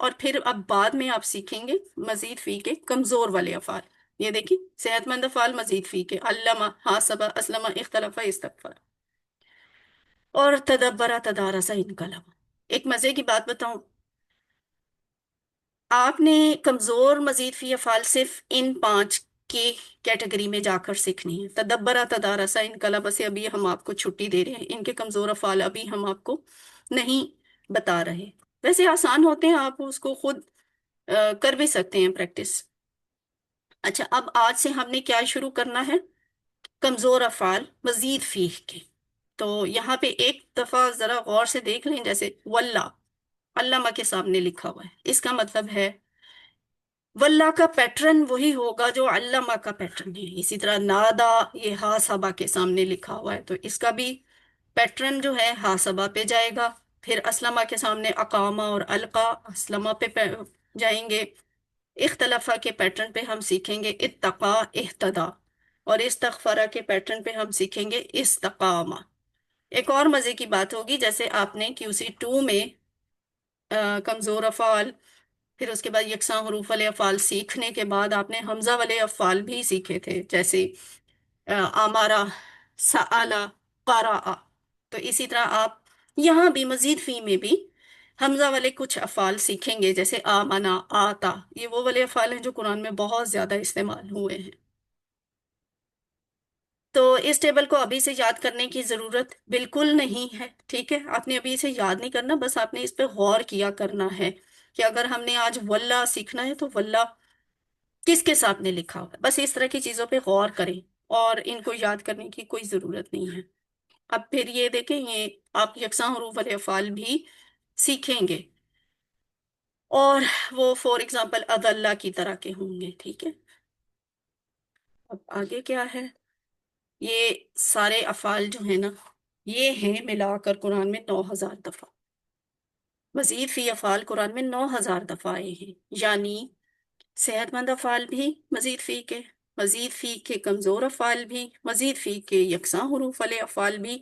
اور پھر اب بعد میں آپ سیکھیں گے مزید فی کے کمزور والے افعال. یہ دیکھیں صحت مند افعال مزید فی کے علامہ حاسب اسلم اختلف استغفر. اور تدبر تدارس انقلب. ایک مزے کی بات بتاؤں، آپ نے کمزور مزید فی افعال صرف ان 5 کی کیٹیگری میں جا کر سیکھنی ہے. تدبر تدارس انقلب سے ابھی ہم آپ کو چھٹی دے رہے ہیں، ان کے کمزور افعال ابھی ہم آپ کو نہیں بتا رہے. ویسے آسان ہوتے ہیں، آپ اس کو خود کر بھی سکتے ہیں پریکٹس. اچھا، اب آج سے ہم نے کیا شروع کرنا ہے؟ کمزور افعال مزید فی کے. تو یہاں پہ ایک دفعہ ذرا غور سے دیکھ لیں، جیسے واللہ علامہ کے سامنے لکھا ہوا ہے، اس کا مطلب ہے واللہ کا پیٹرن وہی ہوگا جو علامہ کا پیٹرن ہے. اسی طرح نادا، یہ حاسبہ کے سامنے لکھا ہوا ہے تو اس کا بھی پیٹرن جو ہے حاسبہ پہ جائے گا. پھر اسلمہ کے سامنے اقامہ اور القا، اسلمہ پہ جائیں گے. اختلافہ کے پیٹرن پہ ہم سیکھیں گے اتقا اہتدا، اور استغفرہ کے پیٹرن پہ ہم سیکھیں گے استقامہ. ایک اور مزے کی بات ہوگی، جیسے آپ نے QC2 میں کمزور افعال، پھر اس کے بعد یکساں حروف والے افعال سیکھنے کے بعد آپ نے حمزہ والے افعال بھی سیکھے تھے، جیسے آمارا، سآلا، قرآ. تو اسی طرح آپ یہاں بھی مزید فی میں بھی حمزہ والے کچھ افعال سیکھیں گے، جیسے آمنا، آتا. یہ وہ والے افعال ہیں جو قرآن میں بہت زیادہ استعمال ہوئے ہیں. تو اس ٹیبل کو ابھی سے یاد کرنے کی ضرورت بالکل نہیں ہے، ٹھیک ہے؟ آپ نے ابھی اسے یاد نہیں کرنا، بس آپ نے اس پہ غور کیا کرنا ہے کہ اگر ہم نے آج واللہ سیکھنا ہے تو واللہ کس کے ساتھ نے لکھا ہوا ہے. بس اس طرح کی چیزوں پہ غور کریں اور ان کو یاد کرنے کی کوئی ضرورت نہیں ہے. اب پھر یہ دیکھیں، یہ آپ یکساں حروف والے افعال بھی سیکھیں گے، اور وہ فور ایگزامپل اضلہ کی طرح کے ہوں گے، ٹھیک ہے؟ اب آگے کیا ہے؟ یہ سارے افعال جو ہیں نا، یہ ہیں ملا کر قرآن میں 9000 دفعہ. مزید فی افعال قرآن میں 9000 دفعہ آئے ہیں، یعنی صحت مند افعال بھی مزید فی کے، مزید فی کے کمزور افعال بھی، مزید فی کے یکساں حروف والے افعال بھی،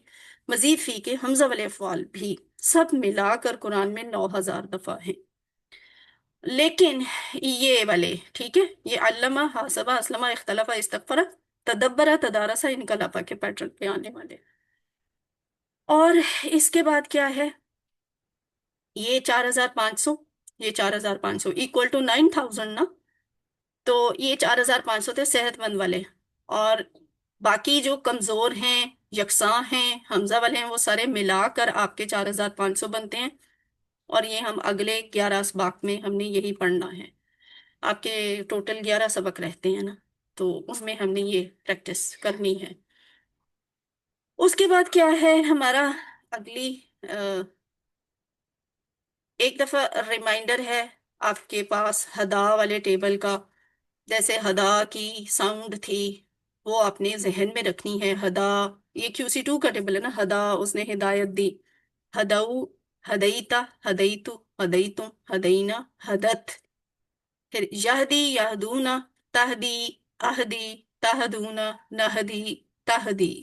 مزید فی کے حمزہ والے افعال بھی، سب ملا کر قرآن میں 9000 دفعہ ہیں. لیکن یہ والے، ٹھیک ہے، یہ علامہ، حاسبہ، اسلمہ، اختلافہ، استغفرہ، تدبرہ، تدارسہ، انقلابہ کے پیٹرن پہ آنے والے. اور اس کے بعد کیا ہے؟ یہ 4500، یہ 4500 equal to 9000 نا. تو یہ 4500 تھے صحت مند والے، اور باقی جو کمزور ہیں، یکساں ہیں، حمزہ والے ہیں، وہ سارے ملا کر آپ کے 4500 بنتے ہیں. اور یہ ہم اگلے 11 اسباق میں ہم نے یہی پڑھنا ہے. آپ کے ٹوٹل 11 سبق رہتے ہیں نا، تو اس میں ہم نے یہ پریکٹس کرنی ہے. اس کے بعد کیا ہے ہمارا؟ اگلی ایک دفعہ ریمائنڈر ہے آپ کے پاس ہدا والے ٹیبل کا. جیسے ہدا کی ساؤنڈ تھی وہ آپ نے ذہن میں رکھنی ہے. ہدا، یہ QC2 کا ٹیبل ہے نا. ہدا، اس نے ہدایت دی. ہدو، ہدیتا، ہدیتو، ہدیتم، ہدینا، ہدت. پھر یہدی، یہدونا، تہدی، اہدی، تہدونا، نہدی، تہدی.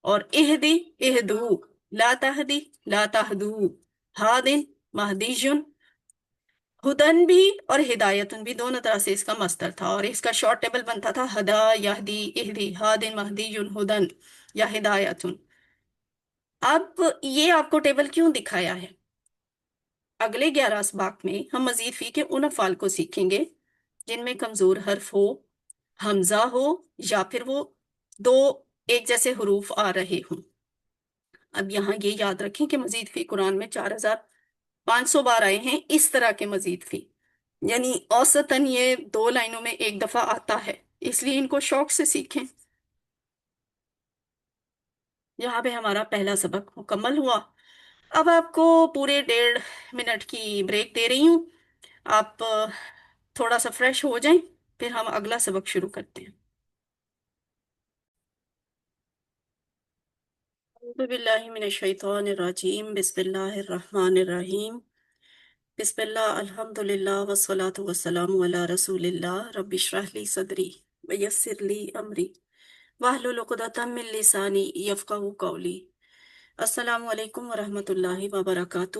اور اہدی، اہدو، لا تہدی، لا تہدو، ہادن، مہدیجن. ہدن بھی اور ہدایتن بھی دونوں طرح سے اس کا مصدر تھا، اور اس کا شارٹ ٹیبل بنتا تھا ہدا، یہدی، اہدی، ہادن، مہدیجن، ہدن یا ہدایتن. اب یہ آپ کو ٹیبل کیوں دکھایا ہے؟ اگلے 11 اسباق میں ہم مزید فی کے ان افعال کو سیکھیں گے جن میں کمزور حرف ہو، حمزہ ہو، یا پھر وہ دو ایک جیسے حروف آ رہے ہوں. اب یہاں یہ یاد رکھیں کہ مزید فی قرآن میں 4500 بار آئے ہیں اس طرح کے مزید فی، یعنی اوسطاً یہ 2 لائنوں میں ایک دفعہ آتا ہے، اس لیے ان کو شوق سے سیکھیں. یہاں پہ ہمارا پہلا سبق مکمل ہوا. اب آپ کو پورے 1.5 منٹ کی بریک دے رہی ہوں، آپ تھوڑا سا فریش ہو جائیں، پھر ہم اگلا سبق شروع کرتے ہیں. اعوذ باللہ من الشیطان الرجیم، بسم اللہ الرحمن الرحیم. بسم اللہ، الحمد للہ، والصلاة والسلام علی رسول اللہ. رب اشرح لی صدری ویسر لی امری واحلل عقدۃ من لسانی یفقہوا قولی. السلام علیکم ورحمۃ اللہ وبرکاتہ.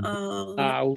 أعوذ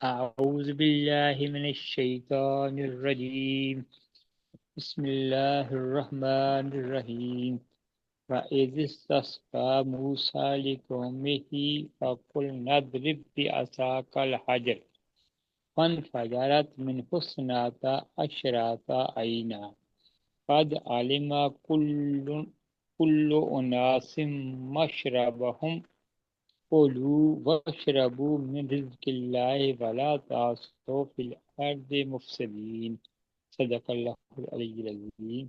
أعوذ بالله من الشيطان الرجيم بسم الله الرحمن الرحيم وإذ استسقى موسى لقومه فقلنا اضرب بعصاك الحجر فانفجرت منه اثنتا عشرة عينا قد علم كل أناس مشربهم كلوا واشربوا من رزق الله ولا تعثوا في الأرض مفسدين صدق الله العلي العظيم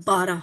12,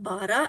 12,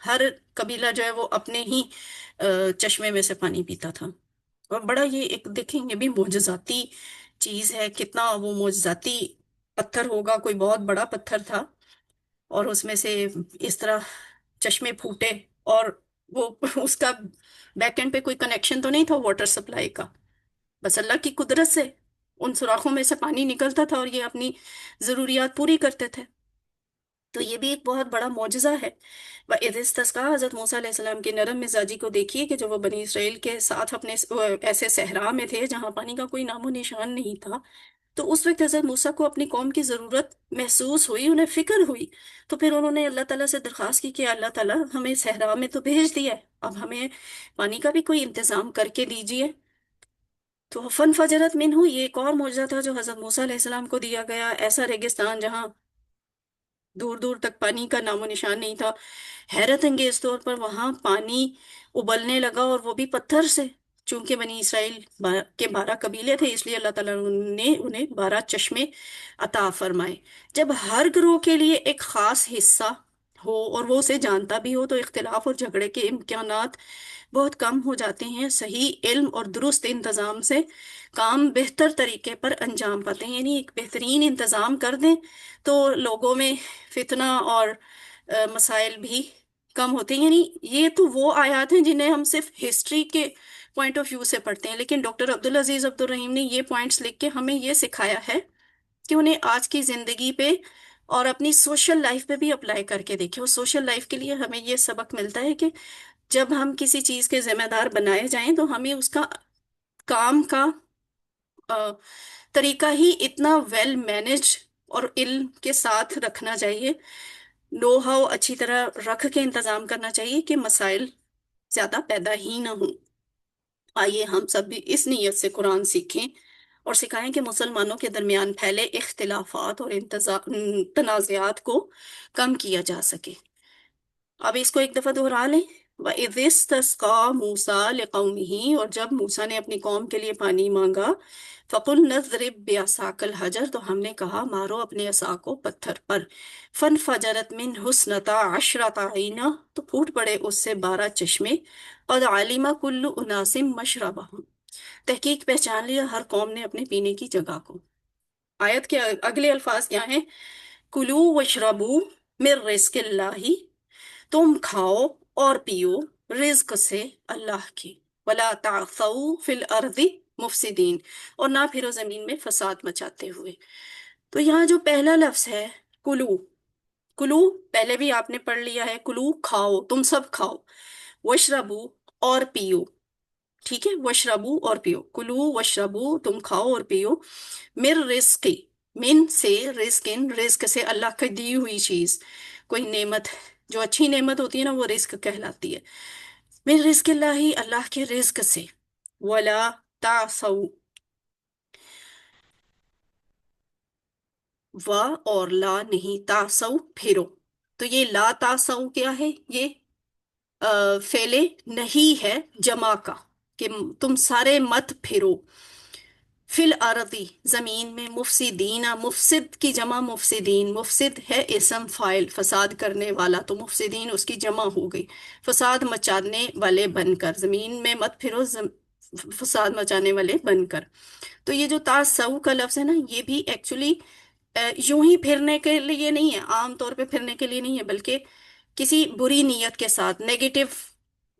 ہر قبیلہ جو ہے وہ اپنے ہی چشمے میں سے پانی پیتا تھا. اور بڑا یہ ایک دیکھیں، یہ بھی معجزاتی چیز ہے. کتنا وہ معجزاتی پتھر ہوگا، کوئی بہت بڑا پتھر تھا اور اس میں سے اس طرح چشمے پھوٹے. اور وہ اس کا بیک اینڈ پہ کوئی کنیکشن تو نہیں تھا واٹر سپلائی کا، بس اللہ کی قدرت سے ان سوراخوں میں سے پانی نکلتا تھا اور یہ اپنی ضروریات پوری کرتے تھے. تو یہ بھی ایک بہت بڑا معجزہ ہے. وَإِذِ اسْتَسْقَىٰ، حضرت موسیٰ علیہ السلام کی نرم مزاجی کو دیکھیے کہ جب وہ بنی اسرائیل کے ساتھ اپنے ایسے صحرا میں تھے جہاں پانی کا کوئی نام و نشان نہیں تھا، تو اس وقت حضرت موسیٰ کو اپنی قوم کی ضرورت محسوس ہوئی، انہیں فکر ہوئی. تو پھر انہوں نے اللہ تعالیٰ سے درخواست کی کہ اللہ تعالیٰ ہمیں صحرا میں تو بھیج دیا ہے، اب ہمیں پانی کا بھی کوئی انتظام کر کے دیجیے. تو فن فجرت منہ، یہ ایک اور معجزہ تھا جو حضرت موسیٰ علیہ السلام کو دیا گیا. ایسا ریگستان جہاں دور دور تک پانی کا نام و نشان نہیں تھا، حیرت انگیز طور پر وہاں پانی ابلنے لگا، اور وہ بھی پتھر سے. چونکہ بنی اسرائیل کے 12 قبیلے تھے، اس لیے اللہ تعالیٰ نے انہیں 12 چشمے عطا فرمائے. جب ہر گروہ کے لیے ایک خاص حصہ ہو اور وہ اسے جانتا بھی ہو تو اختلاف اور جھگڑے کے امکانات بہت کم ہو جاتے ہیں. صحیح علم اور درست انتظام سے کام بہتر طریقے پر انجام پاتے ہیں. یعنی ایک بہترین انتظام کر دیں تو لوگوں میں فتنہ اور مسائل بھی کم ہوتے ہیں. یعنی یہ تو وہ آیات ہیں جنہیں ہم صرف ہسٹری کے پوائنٹ آف ویو سے پڑھتے ہیں، لیکن ڈاکٹر عبدالعزیز عبدالرحیم نے یہ پوائنٹس لکھ کے ہمیں یہ سکھایا ہے کہ انہیں آج کی زندگی پہ اور اپنی سوشل لائف پہ بھی اپلائی کر کے دیکھیں. اور سوشل لائف کے لیے ہمیں یہ سبق ملتا ہے کہ جب ہم کسی چیز کے ذمہ دار بنائے جائیں تو ہمیں اس کا کام کا آ، طریقہ ہی اتنا ویل مینج اور علم کے ساتھ رکھنا چاہیے، نو ہاؤ اچھی طرح رکھ کے انتظام کرنا چاہیے کہ مسائل زیادہ پیدا ہی نہ ہوں. آئیے ہم سب بھی اس نیت سے قرآن سیکھیں اور سکھائیں کہ مسلمانوں کے درمیان پھیلے اختلافات اور تنازعات کو کم کیا جا سکے. اب اس کو ایک دفعہ دہرا لیں. وَإِذِ اسْتَسْقَىٰ مُوسَىٰ لِقَوْمِهِ، اور جب موسیٰ نے اپنی قوم کے لیے پانی مانگا، فَقُلْنَا اضْرِب بِعَصَاكَ الْحَجَرَ، تو ہم نے کہا مارو اپنے عصا کو پتھر پر. فَانْفَجَرَتْ مِنْهُ اثْنَتَا عَشْرَةَ عَيْنًا، تو پھوٹ پڑے اس سے 12 چشمے. قَدْ عَلِمَ كُلُّ أُنَاسٍ مَشْرَبَهُمْ، تحقیق پہچان لیا ہر قوم نے اپنے پینے کی جگہ کو. آیت کے اگلے الفاظ کیا ہیں؟ کلو وشربو من رزق اللہ، تم کھاؤ اور پیو رزق سے اللہ کی. ولا تعثوا فی الارض مفسدین، اور نہ پھرو زمین میں فساد مچاتے ہوئے. تو یہاں جو پہلا لفظ ہے کلو، کلو پہلے بھی آپ نے پڑھ لیا ہے، کلو کھاؤ، تم سب کھاؤ. وشربو اور پیو، ٹھیک ہے، وشربو اور پیو، کلو وشربو تم کھاؤ اور پیو، مر رزقی، من سے رزق، رزق سے اللہ کی دی ہوئی چیز، کوئی نعمت جو اچھی نعمت ہوتی ہے نا وہ رزق کہلاتی ہے. من رزق اللہ، اللہ کے رزق سے. ولا تعصوا، و اور لا نہیں، تعصوا پھرو. تو یہ لا تعصوا کیا ہے؟ یہ فعل نہیں ہے جمع کا، کہ تم سارے مت پھرو. فی الارضی، زمین میں، مفسدین، مفسد کی جمع مفسدین، مفسد ہے اسم فاعل فساد کرنے والا، تو مفسدین اس کی جمع ہو گئی، فساد مچانے والے بن کر. زمین میں مت پھرو، فساد مچانے والے بن کر. تو یہ جو تعصو کا لفظ ہے نا، یہ بھی ایکچولی یوں ہی پھرنے کے لیے نہیں ہے، عام طور پہ پھرنے کے لیے نہیں ہے، بلکہ کسی بری نیت کے ساتھ، نیگیٹو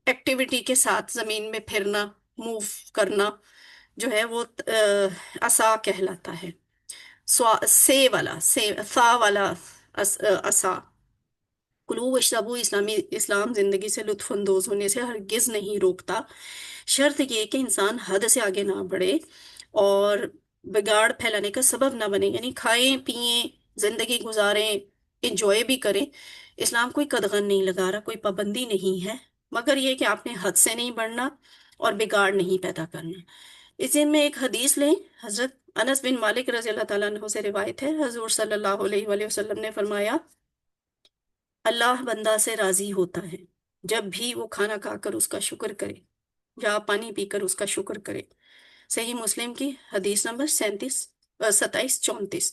ایکٹیویٹی کے ساتھ زمین میں پھرنا، موو کرنا جو ہے وہ عصا کہلاتا ہے. سے والا، سے ثا والا عصا. کلو وشربو، اسلام زندگی سے لطف اندوز ہونے سے ہرگز نہیں روکتا، شرط یہ کہ انسان حد سے آگے نہ بڑھے اور بگاڑ پھیلانے کا سبب نہ بنے. یعنی کھائیں پئیں، زندگی گزاریں، انجوائے بھی کریں. اسلام کوئی قدغن نہیں لگا رہا، کوئی پابندی نہیں ہے، مگر یہ کہ آپ نے حد سے نہیں بڑھنا اور بگاڑ نہیں پیدا کرنا. اسی میں ایک حدیث لیں، حضرت انس بن مالک رضی اللہ تعالیٰ عنہ سے روایت ہے، حضور صلی اللہ علیہ وآلہ وسلم نے فرمایا اللہ بندہ سے راضی ہوتا ہے جب بھی وہ کھانا کھا کر اس کا شکر کرے یا پانی پی کر اس کا شکر کرے. صحیح مسلم کی حدیث نمبر 2734.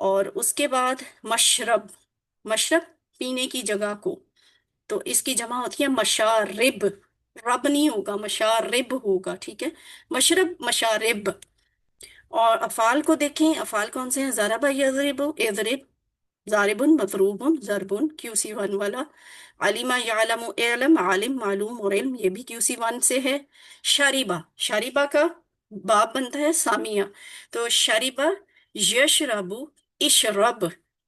اور اس کے بعد مشرب، مشرب پینے کی جگہ کو، تو اس کی جمع ہوتی ہے مشارب، رب نہیں ہوگا، مشارب ہوگا، ٹھیک ہے، مشرب مشارب۔ اور افعال کو دیکھیں، افعال کون سے ہیں؟ ضرب یضرب، اضرب، ضارب، مضروب، ضرب، کیو سی ون والا۔ علم یعلم، علم، عالم، معلوم اور علم، یہ بھی کیو سی ون سے ہے۔ شریبہ، شریبہ کا باب بنتا ہے سامیہ، تو شریبہ یشرب، اشرب،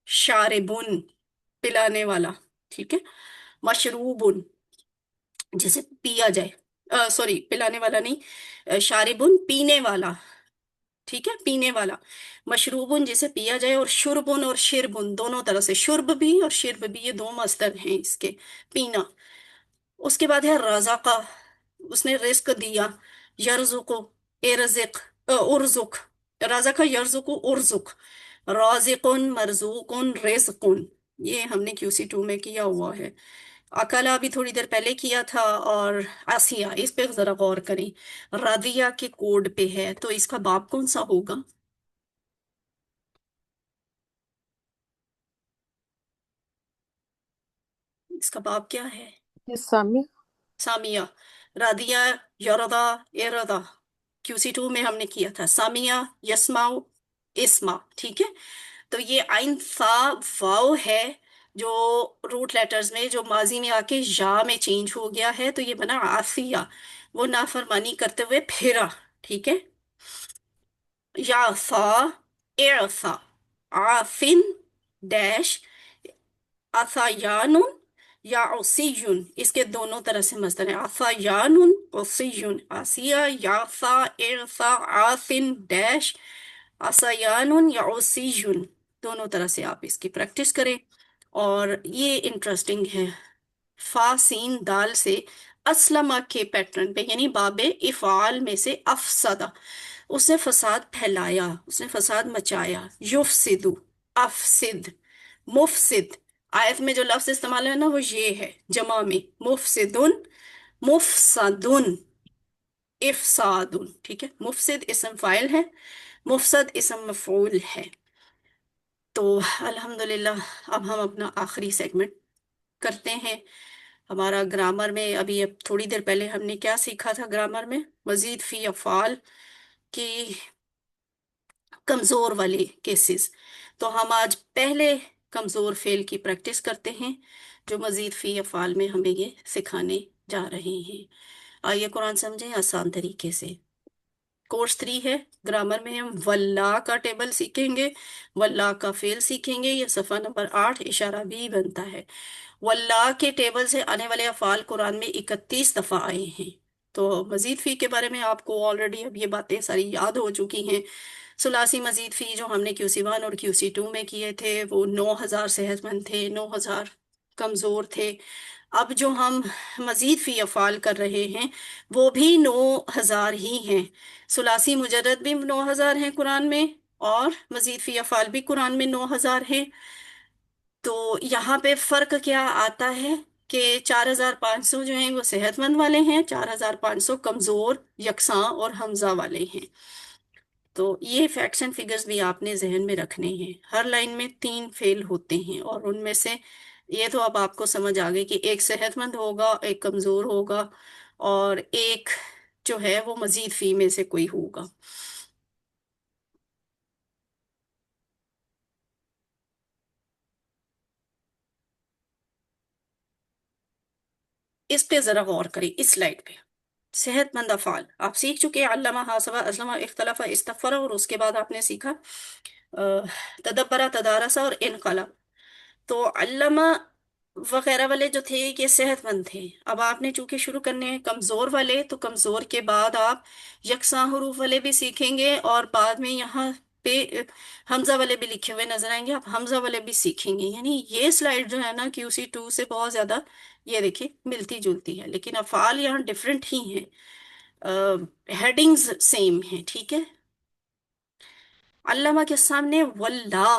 شاربن، پلانے والا، ٹھیک ہے۔ مشروبن، جسے پیا جائے، سوری پلانے والا نہیں، شاربن پینے والا، ٹھیک ہے، پینے والا۔ مشروبن جسے پیا جائے، اور شربن اور شربن دونوں طرح سے، شرب بھی اور شرب بھی، یہ دو مصدر ہیں اس کے، پینا۔ اس کے بعد ہے رزقہ، اس نے رزق دیا، یرزق، ارزق، ارزق، رزق یرزق ارزق، رازق، مرزوق، رزق، یہ ہم نے QC 2 میں کیا ہوا ہے۔ اکلا بھی تھوڑی دیر پہلے کیا تھا، اور آسیہ، اس پہ ذرا غور کریں، رادیہ کے کوڈ پہ ہے، تو اس کا باب کون سا ہوگا؟ اس کا باب کیا ہے؟ یہ سامیہ سامیہ، رادیہ، یردا، اردا، QC 2 میں ہم نے کیا تھا، سامیہ، یسماؤ، اسما، ٹھیک ہے۔ تو یہ عین فا واو ہے، جو روٹ لیٹرز میں جو ماضی میں آ کے یا میں چینج ہو گیا ہے، تو یہ بنا آسیہ، وہ نافرمانی کرتے ہوئے پھرا، ٹھیک ہے۔ یا فا، اعفا، عافن، ڈیش، آسایان یا عصیون، اس کے دونوں طرح سے مصدر ہیں، آسایان، عصیون، آسیہ، یافا، اعفا، عافن، ڈیش، آسایان یا عصیون، دونوں طرح سے آپ اس کی پریکٹس کریں۔ اور یہ انٹرسٹنگ ہے، فا سین دال سے اسلمہ کے پیٹرن پہ، یعنی باب افعال میں سے افسدہ، اس نے فساد پھیلایا، اس نے فساد مچایا، یفسدو، افسد، مفسد، آیت میں جو لفظ استعمال ہے نا وہ یہ ہے جمع میں، مفسدن، مفسدن، افسادن، ٹھیک ہے۔ مفسد اسم فاعل ہے، مفسد اسم مفعول ہے۔ تو الحمدللہ اب ہم اپنا آخری سیگمنٹ کرتے ہیں، ہمارا گرامر میں ابھی، اب تھوڑی دیر پہلے ہم نے کیا سیکھا تھا گرامر میں؟ مزید فی افعال کی کمزور والے کیسز، تو ہم آج پہلے کمزور فعل کی پریکٹس کرتے ہیں، جو مزید فی افعال میں ہمیں یہ سکھانے جا رہے ہیں۔ آئیے قرآن سمجھیں آسان طریقے سے۔ کورس 3 ہے، گرامر میں ہم واللہ کا ٹیبل سیکھیں گے، واللہ کا فعل سیکھیں گے، یہ صفحہ نمبر 8 اشارہ بھی بنتا ہے۔ واللہ کے ٹیبل سے آنے والے افعال قرآن میں 31 دفعہ آئے ہیں، تو مزید فی کے بارے میں آپ کو آلریڈی اب یہ باتیں ساری یاد ہو چکی ہیں۔ ثلاثی مزید فی جو ہم نے QC 1 اور QC 2 میں کیے تھے، وہ 9000 صحت مند تھے، 9000 کمزور تھے۔ اب جو ہم مزید فی افعال کر رہے ہیں وہ بھی 9000 ہی ہیں، ثلاثی مجرد بھی 9000 ہیں قرآن میں، اور مزید فی افعال بھی قرآن میں 9000 ہیں۔ تو یہاں پہ فرق کیا آتا ہے کہ 4500 جو ہیں وہ صحت مند والے ہیں، 4500 کمزور، یکساں اور حمزہ والے ہیں۔ تو یہ فیکٹس اینڈ فگرز بھی آپ نے ذہن میں رکھنے ہیں، ہر لائن میں 3 فعل ہوتے ہیں، اور ان میں سے یہ تو اب آپ کو سمجھ آ گئی کہ ایک صحت مند ہوگا، ایک کمزور ہوگا، اور ایک جو ہے وہ مزید فی میں سے کوئی ہوگا۔ اس پہ ذرا غور کریں، اس سلائڈ پہ صحت مند افعال آپ سیکھ چکے، علامہ، حاسبہ، اسلمہ، اختلف، استغفر، اور اس کے بعد آپ نے سیکھا تدبرہ، تدارسہ اور انقلب۔ تو علامہ وغیرہ والے جو تھے یہ صحت مند تھے، اب آپ نے چونکہ شروع کرنے ہیں کمزور والے، تو کمزور کے بعد آپ یکساں حروف والے بھی سیکھیں گے، اور بعد میں یہاں پہ حمزہ والے بھی لکھے ہوئے نظر آئیں گے، آپ حمزہ والے بھی سیکھیں گے۔ یعنی یہ سلائڈ جو ہے نا QC 2 سے بہت زیادہ یہ دیکھیں ملتی جلتی ہے، لیکن افعال یہاں ڈفرینٹ ہی ہیں، ہیڈنگز سیم ہیں، ٹھیک ہے۔ علامہ کے سامنے واللہ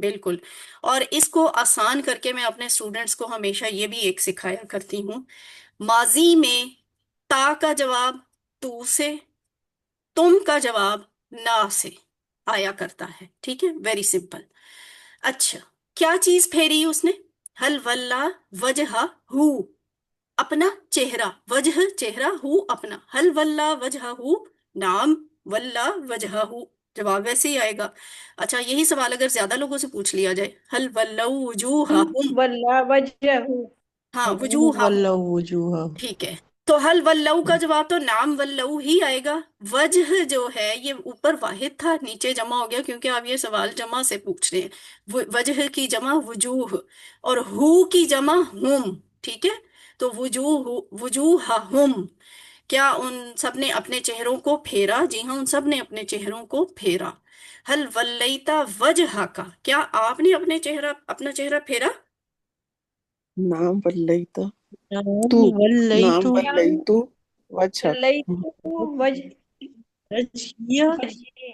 بالکل. اور اس کو آسان کر کے میں اپنے اسٹوڈنٹس کو ہمیشہ یہ بھی ایک سکھایا کرتی ہوں. ماضی میں تا کا جواب تو سے، تم کا جواب نا سے آیا کرتا ہے. ٹھیک ہے، ویری سمپل. اچھا، کیا چیز پھیری اس نے؟ ہل ولہ وجہ ہو، اپنا چہرہ. وجہ چہرہ، ہو اپنا. ہل ولہ وجہ ہو، نام ولہ وجہ ہو، جواب ویسے ہی آئے گا. اچھا، یہی سوال اگر زیادہ لوگوں سے پوچھ لیا جائے، ہل ولو وجوہہم. واللہ وجہ ہاں، وجوہہم. ولو وجوہ. ٹھیک ہے، تو حل ولو کا جواب تو نام ولو ہی آئے گا. وجہ جو ہے یہ اوپر واحد تھا، نیچے جمع ہو گیا کیونکہ آپ یہ سوال جمع سے پوچھ رہے ہیں. وجہ کی جمع وجوہ، اور ہو کی جمع ہم. ٹھیک ہے، تو وجوہہم. کیا ان سب نے اپنے چہروں کو پھیرا؟ جی ہاں، ان سب نے اپنے چہروں کو پھیرا. حل ولیتا وجہ کا، کیا آپ نے اپنا چہرہ پھیرا؟ نام ولیتا نعم تو، ولیت نام ولیتو وجہک. ولیت وجہ وجہیہ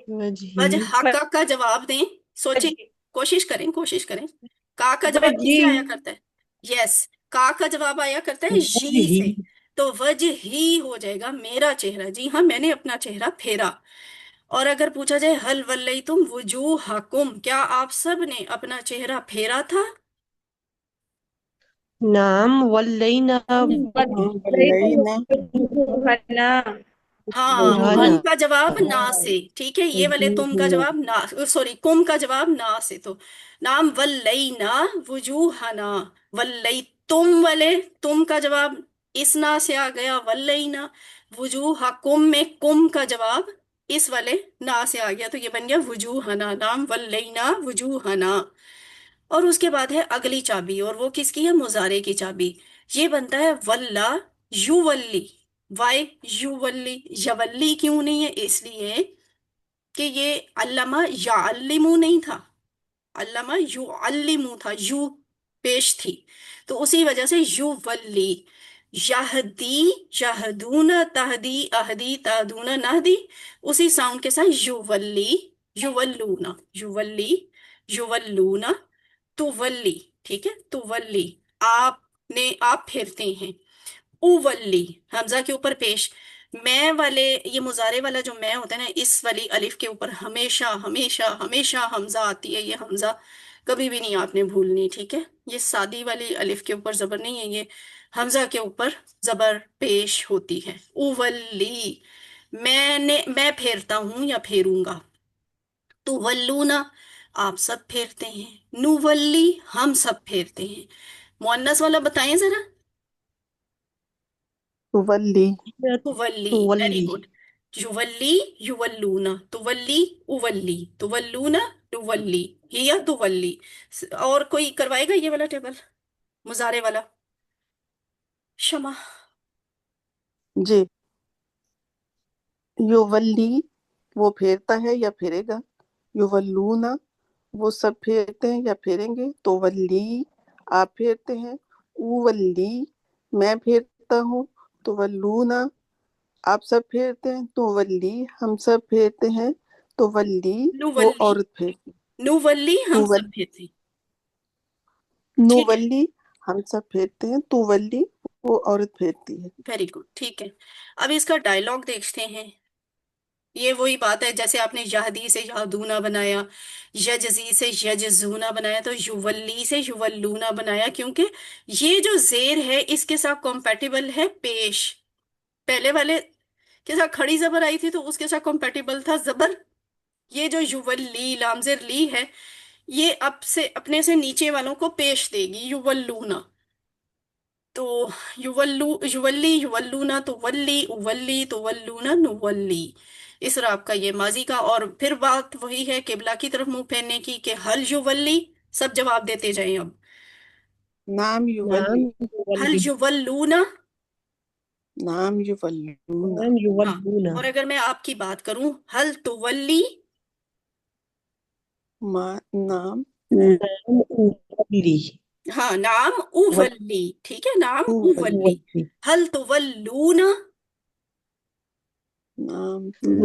وجہی وجہ کا جواب دیں. سوچیں، کوشش کریں. کا جواب کس سے وجہ آیا کرتا ہے؟ یس، کا جواب آیا کرتا ہے جی وجہی. سے. تو وجہ ہی ہو جائے گا میرا چہرہ. جی ہاں، میں نے اپنا چہرہ پھیرا. اور اگر پوچھا جائے حل ولیتم وجوہکم، کیا آپ سب نے اپنا چہرہ پھیرا تھا؟ نعم ولینا نام ولینا وجوہنا ہاں، وجوہنا. تم کا جواب نا سے. ٹھیک ہے، یہ والے تم کا وجوہنا. جواب نا، سوری، کم کا جواب نا سے. تو نام ولینا وجوہنا. ولیتم والے تم کا جواب اس نا سے آ گیا، ولینا. وجوہکم میں کم کا جواب اس والے نا سے آ گیا، تو یہ بن گیا وجوہنا. نام ولینا وجوہنا. اور اس کے بعد ہے اگلی چابی، اور وہ کس کی ہے؟ مضارع کی چابی. یہ بنتا ہے ولا یولی. وائی یولی؟ یولی کیوں نہیں ہے؟ اس لیے کہ یہ علامہ یعلمو نہیں تھا، علامہ یعلمو تھا، یو پیش تھی، تو اسی وجہ سے یولی. یہدی یہدون، تہدی اہدی تہدون نہدی، اسی ساؤنڈ کے ساتھ یولی یولون، یولی یولون. تولی. ٹھیک ہے، تولی، آپ پھیرتے ہیں. اولی حمزہ کے اوپر پیش. میں والے، یہ مضارع والا جو میں ہوتا ہے نا، اس والی الف کے اوپر ہمیشہ ہمیشہ ہمیشہ حمزہ آتی ہے. یہ حمزہ کبھی بھی نہیں آپ نے بھولنی. ٹھیک ہے، یہ سادی والی الف کے اوپر زبر نہیں ہے، یہ حمزہ کے اوپر زبر پیش ہوتی ہے. اولی، میں پھیرتا ہوں یا پھیروں گا. تو ولونا، آپ سب پھیرتے ہیں. نولی، ہم سب پھیرتے ہیں. مؤنث والا بتائیں ذرا. تولی تولی، ویری تولی. گڈ. یولی یولونا، تولی اولی، تولونا تولی، ہی تولی. اور کوئی کروائے گا یہ والا ٹیبل، مضارع والا؟ شمع. جی. یولی وہ پھیرتا ہے یا پھیرے گا. یولونا وہ سب پھیرتے ہیں یا پھیریں گے. تو ولی آپ پھیرتے ہیں. اولی میں پھیرتا ہوں. تو ولونا آپ سب پھیرتے ہیں. تو ولی ہم سب پھیرتے ہیں. تو ولی وہ نولی، عورت پھیرتی. نولی ہم تو سب پھیرتے ہیں. ٹھیک ہے، نولی ہم سب پھیرتے ہیں. تو ولی وہ عورت پھیرتی ہے. Very good. ٹھیک ہے، اب اس کا ڈائلاگ دیکھتے ہیں. یہ وہی بات ہے جیسے آپ نے یہدی سے یہدونا بنایا، یجزی سے یجزونا بنایا، تو یولی سے یولونا بنایا، کیونکہ یہ جو زیر ہے اس کے ساتھ کمپیٹیبل ہے پیش. پہلے والے کے ساتھ کھڑی زبر آئی تھی تو اس کے ساتھ کمپیٹیبل تھا زبر. یہ جو یولی لامزر لی ہے، یہ اب سے اپنے سے نیچے والوں کو پیش دے گی، یولونا. تو یولی یولونا تولی، اولی تولونا نولی. اس طرح آپ کا یہ ماضی کا. اور پھر بات وہی ہے قبلہ کی طرف منہ پھیرنے کی کہ حل یولی. سب جواب دیتے جائیں اب. نام نعم یولی. حل یولی. یولونا. نام یولونا. نعم ہاں، یولونا. اور اگر میں آپ کی بات کروں، حل تولی. نام نعم اولی. ہاں، نام اولی. ٹھیک ہے، نام اولی. اولی. حل تولونا. نام